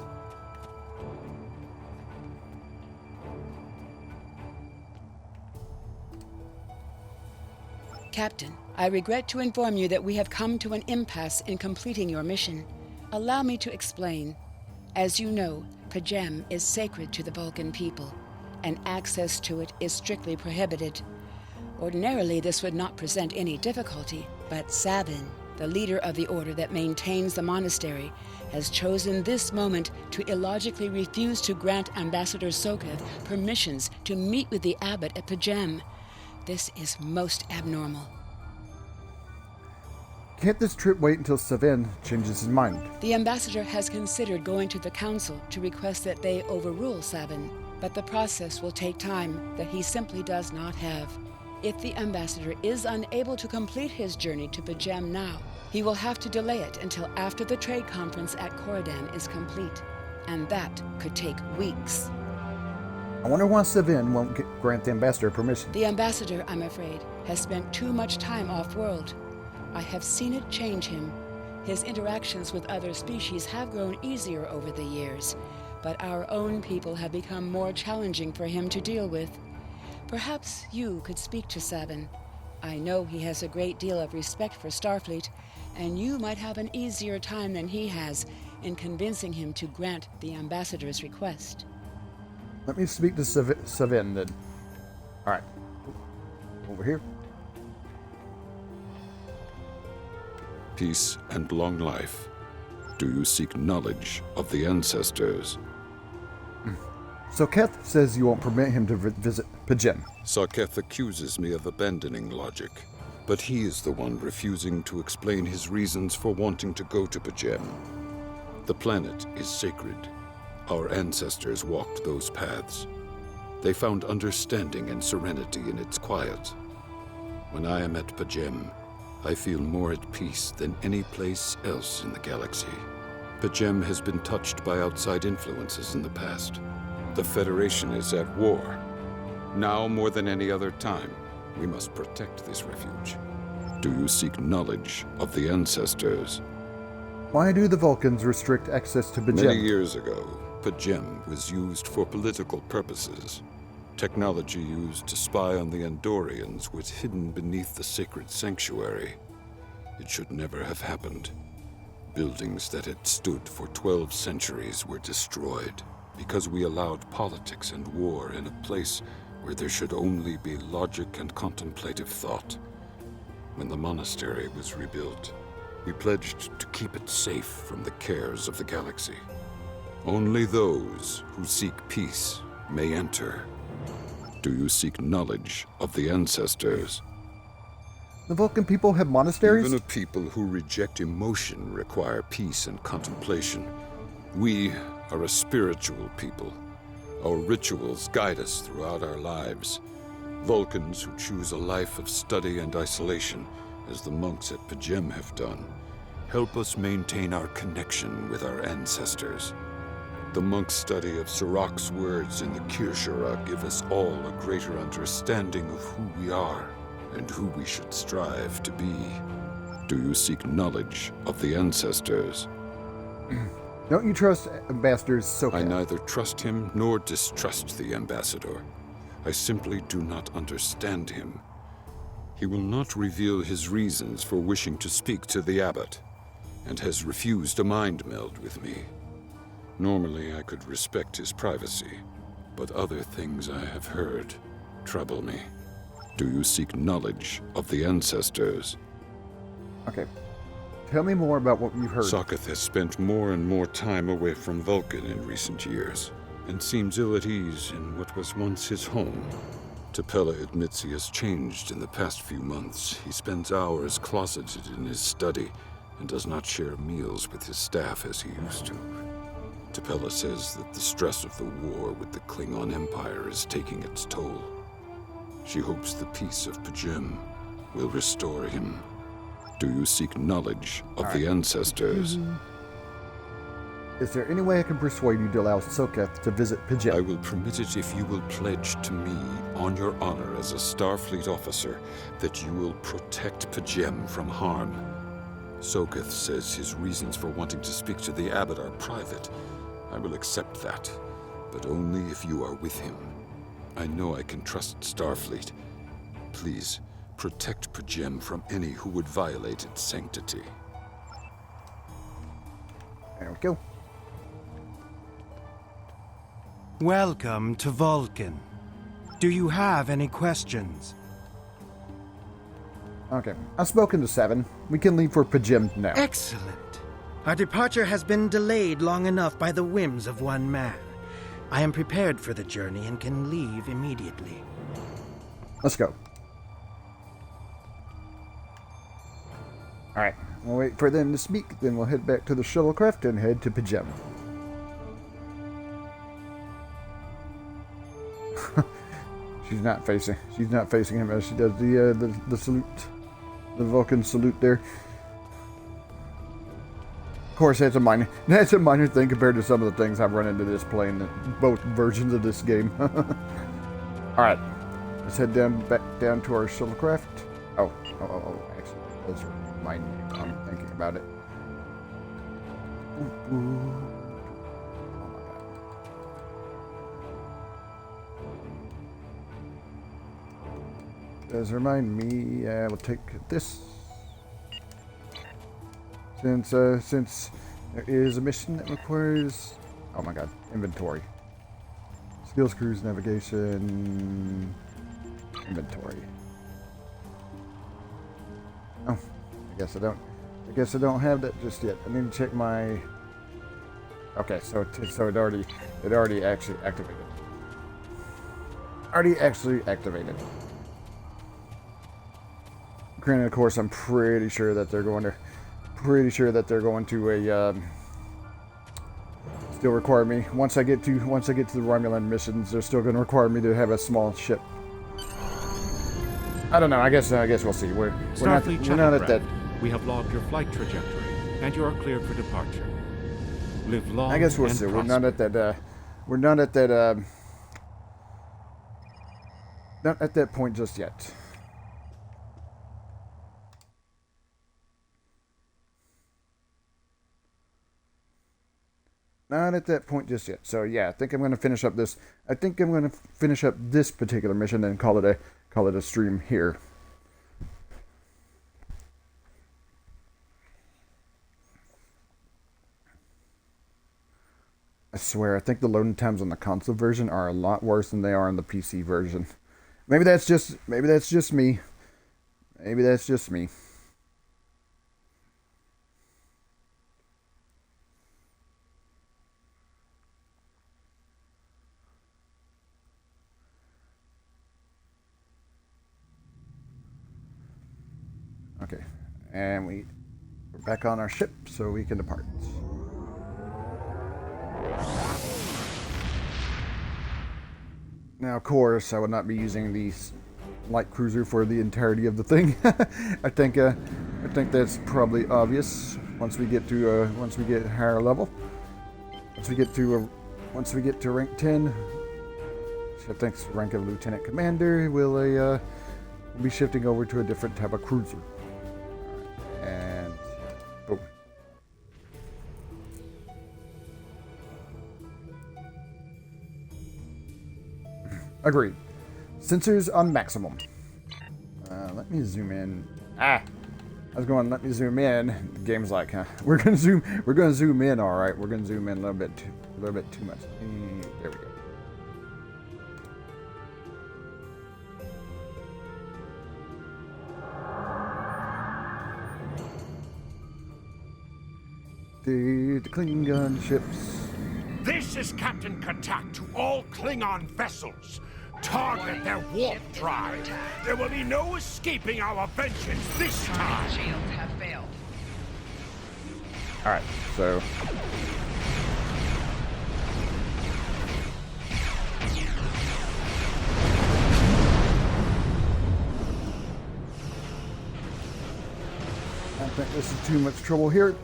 Speaker 3: Captain, I regret to inform you that we have come to an impasse in completing your mission. Allow me to explain. As you know, Pajem is sacred to the Vulcan people, and access to it is strictly prohibited. Ordinarily, this would not present any difficulty, but Sabin, the leader of the order that maintains the monastery, has chosen this moment to illogically refuse to grant Ambassador Soketh permissions to meet with the abbot at Pajem. This is most abnormal.
Speaker 1: Can't this trip wait until Sabin changes his mind?
Speaker 3: The ambassador has considered going to the council to request that they overrule Sabin, but the process will take time that he simply does not have. If the ambassador is unable to complete his journey to Pajem now, he will have to delay it until after the trade conference at Corridan is complete, and that could take weeks.
Speaker 1: I wonder why Sabin won't grant the ambassador permission.
Speaker 3: The ambassador, I'm afraid, has spent too much time off-world. I have seen it change him. His interactions with other species have grown easier over the years, but our own people have become more challenging for him to deal with. Perhaps you could speak to Sabin. I know he has a great deal of respect for Starfleet, and you might have an easier time than he has in convincing him to grant the ambassador's request.
Speaker 1: Let me speak to Sabin then. Alright. Over here.
Speaker 15: Peace and long life. Do you seek knowledge of the ancestors?
Speaker 1: Soketh says you won't permit him to visit Pajem.
Speaker 15: Soketh accuses me of abandoning logic, but he is the one refusing to explain his reasons for wanting to go to Pajem. The planet is sacred. Our ancestors walked those paths. They found understanding and serenity in its quiet. When I am at Pajem, I feel more at peace than any place else in the galaxy. Pajem has been touched by outside influences in the past. The Federation is at war. Now more than any other time, we must protect this refuge. Do you seek knowledge of the ancestors?
Speaker 1: Why do the Vulcans restrict access to Pajem?
Speaker 15: Many years ago, Pajem was used for political purposes. Technology used to spy on the Andorians was hidden beneath the sacred sanctuary. It should never have happened. Buildings that had stood for 12 centuries were destroyed because we allowed politics and war in a place where there should only be logic and contemplative thought. When the monastery was rebuilt, we pledged to keep it safe from the cares of the galaxy. Only those who seek peace may enter. Do you seek knowledge of the ancestors?
Speaker 1: The Vulcan people have monasteries?
Speaker 15: Even a people who reject emotion require peace and contemplation. We are a spiritual people. Our rituals guide us throughout our lives. Vulcans who choose a life of study and isolation, as the monks at Pajem have done, help us maintain our connection with our ancestors. The monk's study of Sirach's words in the Kirshara give us all a greater understanding of who we are and who we should strive to be. Do you seek knowledge of the ancestors?
Speaker 1: Don't you trust Ambassador Soketh?
Speaker 15: I neither trust him nor distrust the ambassador. I simply do not understand him. He will not reveal his reasons for wishing to speak to the abbot, and has refused a mind meld with me. Normally I could respect his privacy, but other things I have heard trouble me. Do you seek knowledge of the ancestors?
Speaker 1: Okay. Tell me more about what you've heard.
Speaker 15: Sokoth has spent more and more time away from Vulcan in recent years, and seems ill at ease in what was once his home. Tapella admits he has changed in the past few months. He spends hours closeted in his study, and does not share meals with his staff as he used to. Tapella says that the stress of the war with the Klingon Empire is taking its toll. She hopes the peace of Pajem will restore him. Do you seek knowledge of the ancestors?
Speaker 1: Is there any way I can persuade you to allow Sokoth to visit Pajem?
Speaker 15: I will permit it if you will pledge to me, on your honor as a Starfleet officer, that you will protect Pajem from harm. Sokoth says his reasons for wanting to speak to the Abbot are private. I will accept that, but only if you are with him. I know I can trust Starfleet. Please, protect Pajem from any who would violate its sanctity.
Speaker 1: There we go.
Speaker 16: Welcome to Vulcan. Do you have any questions?
Speaker 1: Okay. I've spoken to 7. We can leave for Pajem now.
Speaker 16: Excellent. Our departure has been delayed long enough by the whims of one man. I am prepared for the journey and can leave immediately.
Speaker 1: Let's go. Alright. We'll wait for them to speak, then we'll head back to the shuttlecraft and head to Pajem. She's not facing him as she does the salute. The Vulcan salute there. Of course, that's a minor thing compared to some of the things I've run into this playing both versions of this game. Alright. Let's head back down to our shuttlecraft. Oh, actually, that's mine. I'm thinking about it. Does remind me, we'll take this. Since there is a mission that requires, oh my god, inventory. Skills, cruise, navigation, inventory. Oh, I guess I don't have that just yet. I need to check my. Okay, so it already actually activated. Granted, of course, I'm pretty sure that they're going to still require me once I get to the Romulan missions. They're still going to require me to have a small ship. I don't know. I guess we'll see. We're not at that.
Speaker 14: We have logged your flight trajectory, and you are cleared for departure. Live long.
Speaker 1: I guess we'll see. We're not at that. Not at that point just yet. Not at that point just yet. So yeah, I think I'm going to finish up this. I think I'm going to finish up this particular mission and call it a stream here. I swear, I think the loading times on the console version are a lot worse than they are on the PC version. Maybe that's just me. Maybe that's just me. Okay, and we're back on our ship, so we can depart. Now, of course, I would not be using the light cruiser for the entirety of the thing. I think that's probably obvious once we get higher level. Once we get to rank 10, which I think's rank of lieutenant commander, we'll be shifting over to a different type of cruiser. And boom. Agreed. Sensors on maximum. Let me zoom in. I was going, let me zoom in. The game's like, huh? We're gonna zoom in, all right. We're gonna zoom in a little bit too much. There we go. The Klingon ships.
Speaker 8: This is Captain Katak to all Klingon vessels. Target their warp drive. There will be no escaping our vengeance this time.
Speaker 3: Shields have failed.
Speaker 1: Alright, so... I think this is too much trouble here.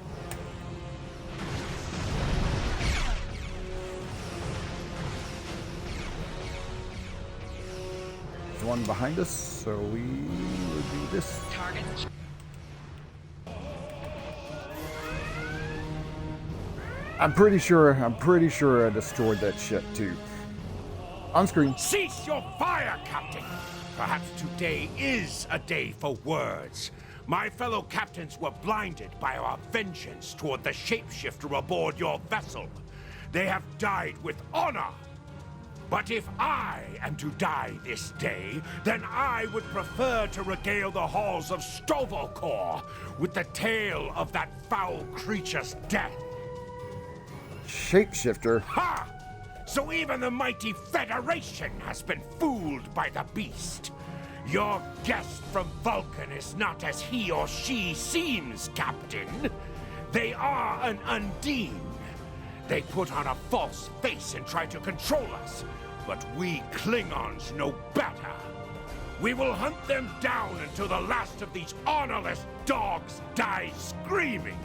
Speaker 1: There's one behind us, so we will do this. I'm pretty sure I destroyed that ship too. On screen.
Speaker 8: Cease your fire, Captain! Perhaps today is a day for words. My fellow captains were blinded by our vengeance toward the shapeshifter aboard your vessel. They have died with honor. But if I am to die this day, then I would prefer to regale the halls of Stovalkor with the tale of that foul creature's death.
Speaker 1: Shapeshifter?
Speaker 8: Ha! So even the mighty Federation has been fooled by the beast. Your guest from Vulcan is not as he or she seems, Captain. They are an Undine. They put on a false face and try to control us, but we Klingons know better. We will hunt them down until the last of these honorless dogs dies screaming.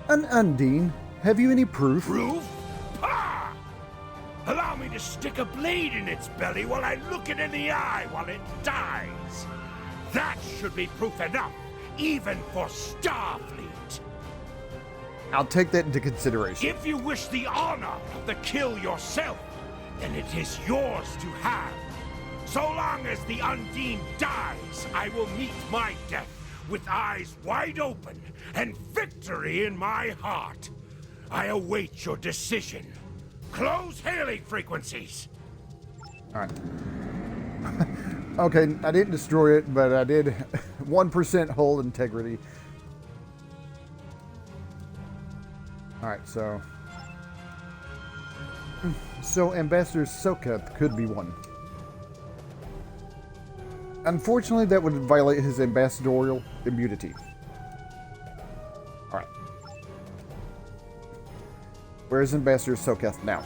Speaker 1: An Undine? Have you any proof?
Speaker 8: Proof? Pah! Allow me to stick a blade in its belly while I look it in the eye while it dies. That should be proof enough, even for Starfleet.
Speaker 1: I'll take that into consideration.
Speaker 8: If you wish the honor of the kill yourself, then it is yours to have. So long as the Undine dies, I will meet my death with eyes wide open and victory in my heart. I await your decision. Close hailing frequencies.
Speaker 1: Alright. Okay, I didn't destroy it, but I did 1% hull integrity. Alright, so Ambassador Soketh could be one. Unfortunately, that would violate his ambassadorial immunity. Alright. Where is Ambassador Soketh now?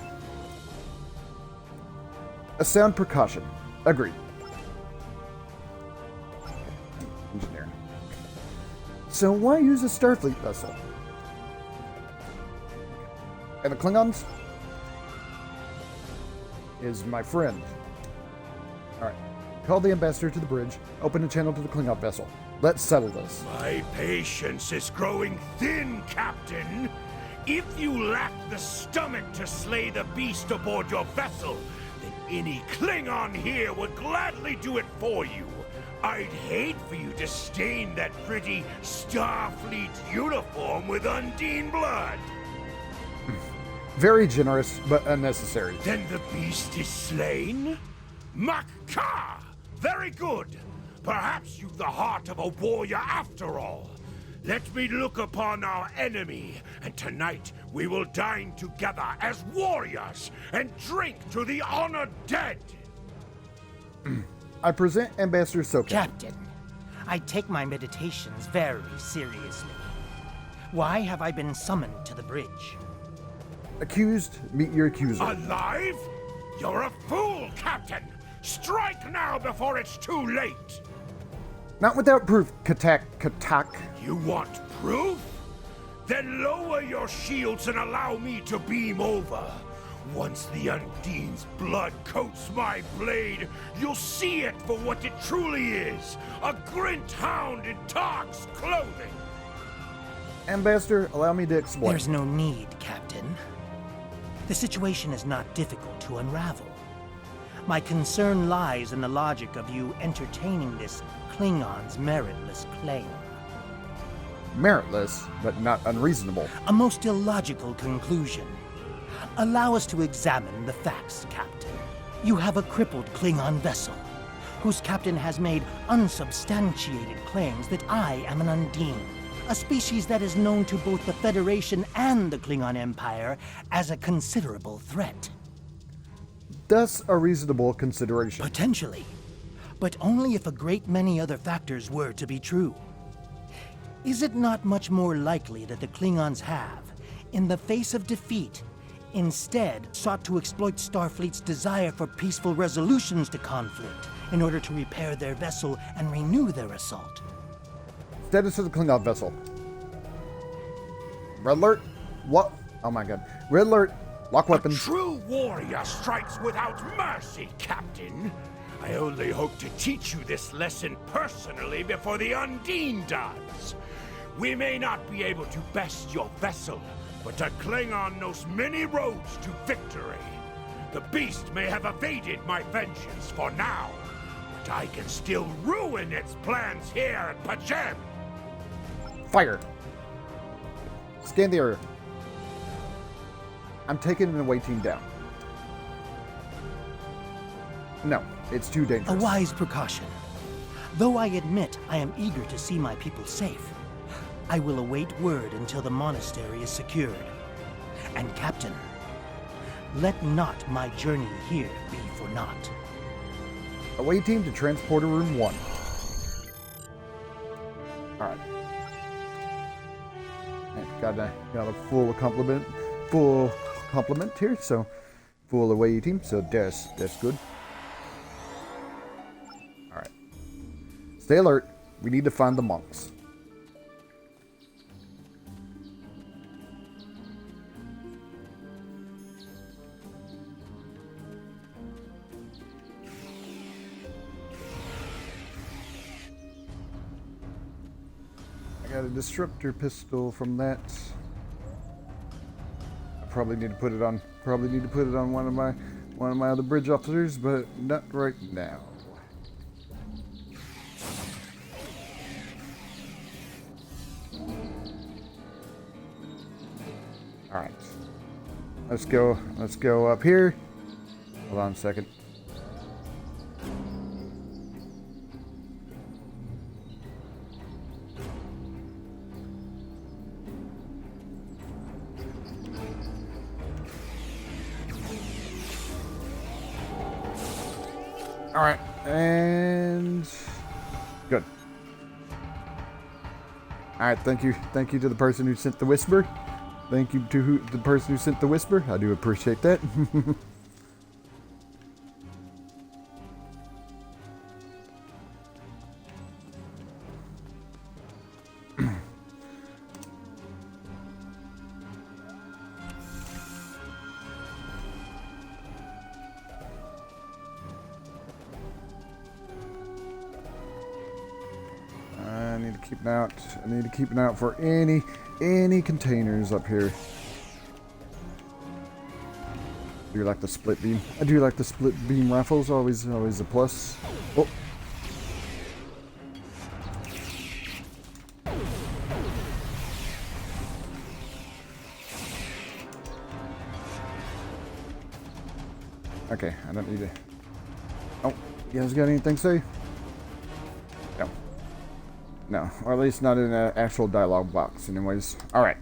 Speaker 1: A sound precaution. Agreed. Engineering. So why use a Starfleet vessel? And the Klingons? Is my friend. Alright. Call the ambassador to the bridge. Open a channel to the Klingon vessel. Let's settle this.
Speaker 8: My patience is growing thin, Captain. If you lack the stomach to slay the beast aboard your vessel, then any Klingon here would gladly do it for you. I'd hate for you to stain that pretty Starfleet uniform with Undine blood.
Speaker 1: Very generous, but unnecessary.
Speaker 8: Then the beast is slain? Makka! Very good. Perhaps you've the heart of a warrior after all. Let me look upon our enemy, and tonight we will dine together as warriors and drink to the honored dead.
Speaker 1: I present Ambassador Soketh.
Speaker 16: Captain, I take my meditations very seriously. Why have I been summoned to the bridge?
Speaker 1: Accused, meet your accuser.
Speaker 8: Alive? You're a fool, Captain! Strike now before it's too late!
Speaker 1: Not without proof, Katak.
Speaker 8: You want proof? Then lower your shields and allow me to beam over. Once the Undine's blood coats my blade, you'll see it for what it truly is. A Grint hound in Tark's clothing.
Speaker 1: Ambassador, allow me to explain.
Speaker 16: There's no need, Captain. The situation is not difficult to unravel. My concern lies in the logic of you entertaining this Klingon's meritless claim.
Speaker 1: Meritless, but not unreasonable.
Speaker 16: A most illogical conclusion. Allow us to examine the facts, Captain. You have a crippled Klingon vessel, whose captain has made unsubstantiated claims that I am an Undine. A species that is known to both the Federation and the Klingon Empire as a considerable threat.
Speaker 1: That's a reasonable consideration.
Speaker 16: Potentially. But only if a great many other factors were to be true. Is it not much more likely that the Klingons have, in the face of defeat, instead sought to exploit Starfleet's desire for peaceful resolutions to conflict in order to repair their vessel and renew their assault?
Speaker 1: Status of the Klingon vessel. Red alert. What? Oh my god. Red alert. Lock weapons.
Speaker 8: A true warrior strikes without mercy, Captain. I only hope to teach you this lesson personally before the Undine does. We may not be able to best your vessel, but a Klingon knows many roads to victory. The beast may have evaded my vengeance for now, but I can still ruin its plans here at Pajem.
Speaker 1: Fire. Scan the area. I'm taking an away team down. No, it's too dangerous.
Speaker 16: A wise precaution. Though I admit I am eager to see my people safe, I will await word until the monastery is secured. And Captain, let not my journey here be for naught.
Speaker 1: Away team to transporter room 1. Alright. Got a full complement here, so full away team, so that's good. Alright. Stay alert. We need to find the monks. Got a disruptor pistol from that. I probably need to put it on one of my other bridge officers, but not right now. All right. Let's go up here. Hold on a second. All right, and good. All right, thank you to the person who sent the whisper. Thank you to the person who sent the whisper. I do appreciate that. I need to keep an out for any containers up here. I do like the split beam. I do like the split beam rifles. Always a plus. Oh. Okay, I don't need to. Oh, you guys got anything to say? No. No, or at least not in an actual dialogue box, anyways. Alright.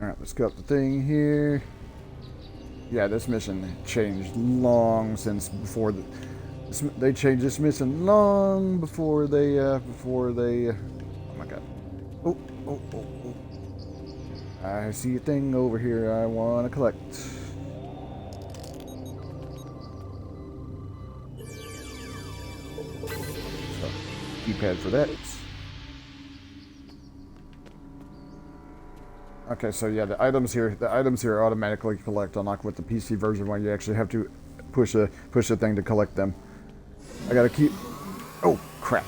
Speaker 1: Alright, let's go up the thing here. Yeah, this mission changed long since before they changed this mission long before they oh my god. Oh. I see a thing over here I want to collect. So, keypad for that. Okay, so yeah, the items here automatically collect, unlike with the PC version where you actually have to push a thing to collect them. I gotta keep. Oh crap!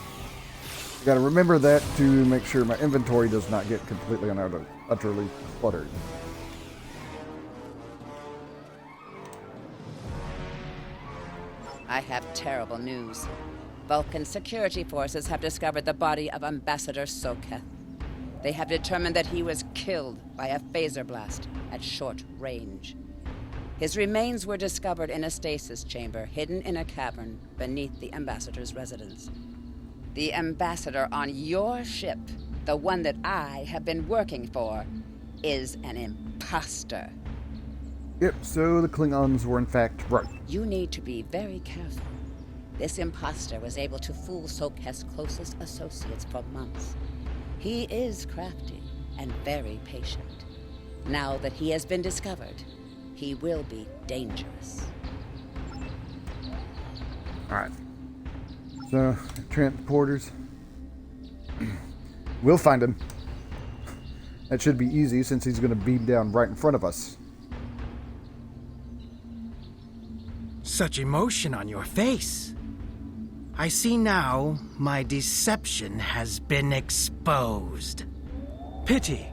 Speaker 1: I gotta remember that to make sure my inventory does not get completely and utterly cluttered.
Speaker 17: I have terrible news. Vulcan security forces have discovered the body of Ambassador Soketh.
Speaker 3: They have determined that he was killed by a phaser blast at short range. His remains were discovered in a stasis chamber hidden in a cavern beneath the Ambassador's residence. The Ambassador on your ship, the one that I have been working for, is an imposter.
Speaker 1: Yep, so the Klingons were in fact right.
Speaker 3: You need to be very careful. This imposter was able to fool Soketh's closest associates for months. He is crafty and very patient. Now that he has been discovered, he will be dangerous.
Speaker 1: Alright. So, transporters. We'll find him. That should be easy since he's going to beam down right in front of us.
Speaker 16: Such emotion on your face. I see now my deception has been exposed. Pity.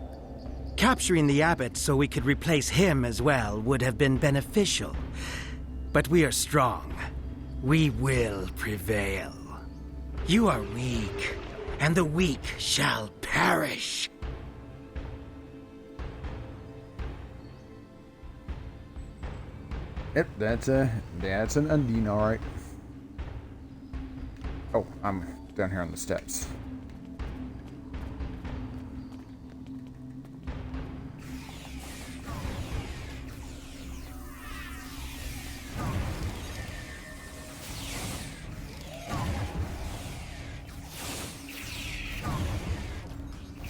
Speaker 16: Capturing the abbot so we could replace him as well would have been beneficial. But we are strong. We will prevail. You are weak, and the weak shall perish.
Speaker 1: Yep, that's an Undine, alright. Oh, I'm down here on the steps.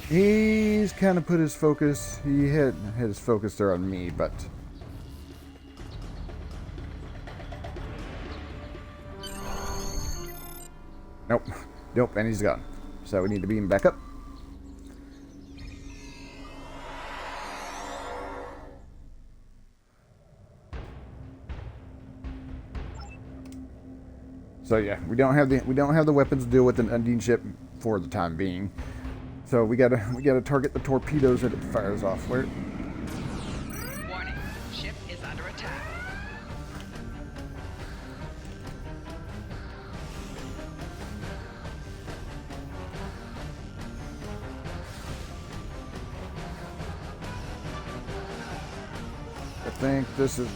Speaker 1: He's kind of put his focus, he had his focus there on me, but... Nope, and he's gone. So we need to beam back up. So yeah, we don't have the weapons to deal with an Undine ship for the time being. So we gotta target the torpedoes that it fires off. Where?
Speaker 3: Warning, ship is under attack.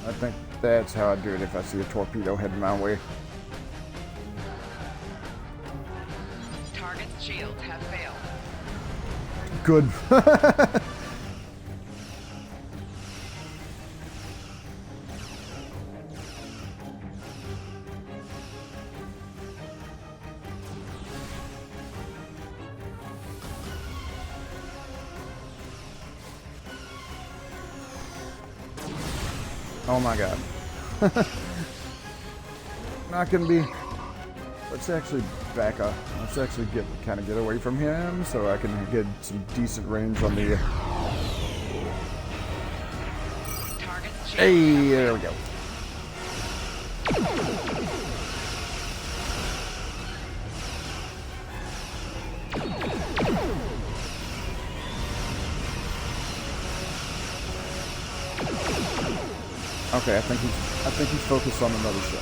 Speaker 1: I think that's how I do it if I see a torpedo heading my way.
Speaker 3: Target's shields have failed.
Speaker 1: Good. Oh my god. Not gonna be... Let's actually back up. Let's actually kind of get away from him so I can get some decent range on the... Hey, there we go. Okay, I think he's focused on another ship.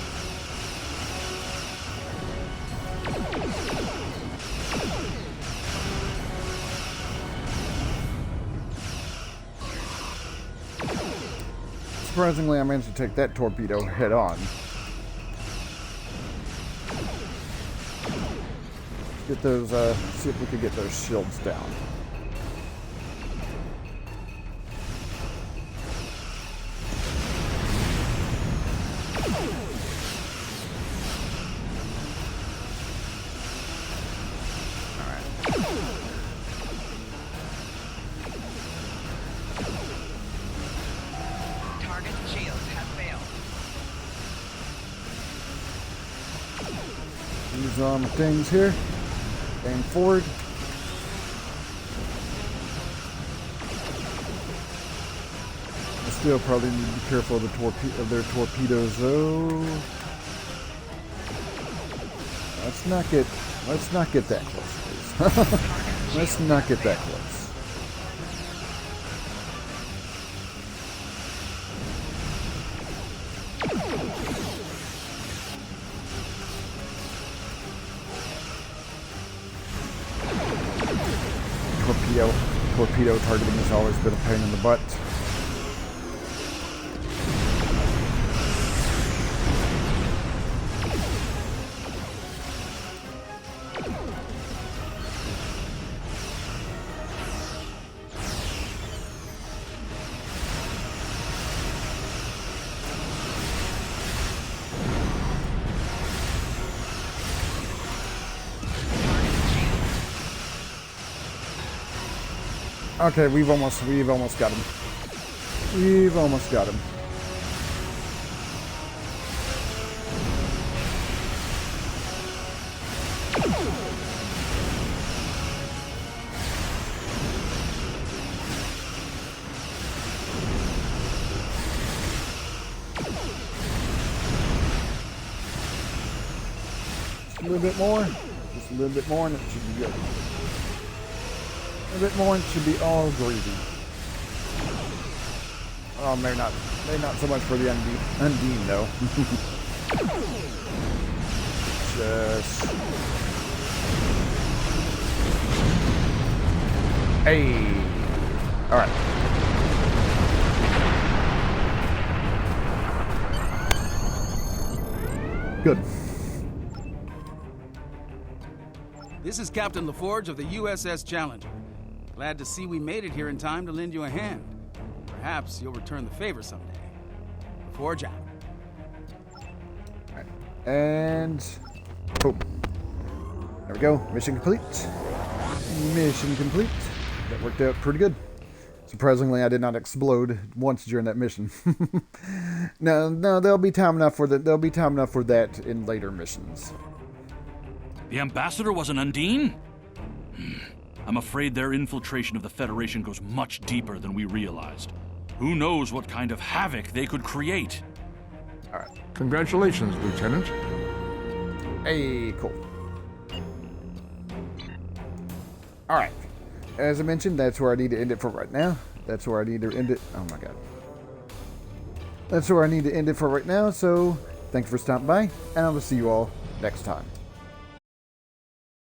Speaker 1: Surprisingly, I managed to take that torpedo head on. Get those, see if we can get those shields down. Use my things here. Aim forward. I still probably need to be careful of their torpedoes, though. Let's not get that close, please. Let's not get that close. Torpedo. Torpedo targeting has always been a pain in the butt. Okay, we've almost got him. We've almost got him. Just a little bit more. Just a little bit more and it should be good. A bit more and it should be all gravy. Oh, maybe not so much for the Undine though. Just... Hey! Alright. Good.
Speaker 17: This is Captain LaForge of the USS Challenger. Glad to see we made it here in time to lend you a hand. Perhaps you'll return the favor someday. LaForge out.
Speaker 1: Alright. And... boom. There we go. Mission complete. Mission complete. That worked out pretty good. Surprisingly, I did not explode once during that mission. No, there'll be time enough for that. There'll be time enough for that in later missions.
Speaker 7: The ambassador was an Undine? I'm afraid their infiltration of the Federation goes much deeper than we realized. Who knows what kind of havoc they could create?
Speaker 1: All right.
Speaker 13: Congratulations, Lieutenant.
Speaker 1: Hey, cool. All right. As I mentioned, that's where I need to end it for right now. That's where I need to end it. Oh my god. That's where I need to end it for right now. So, thanks for stopping by, and I will see you all next time.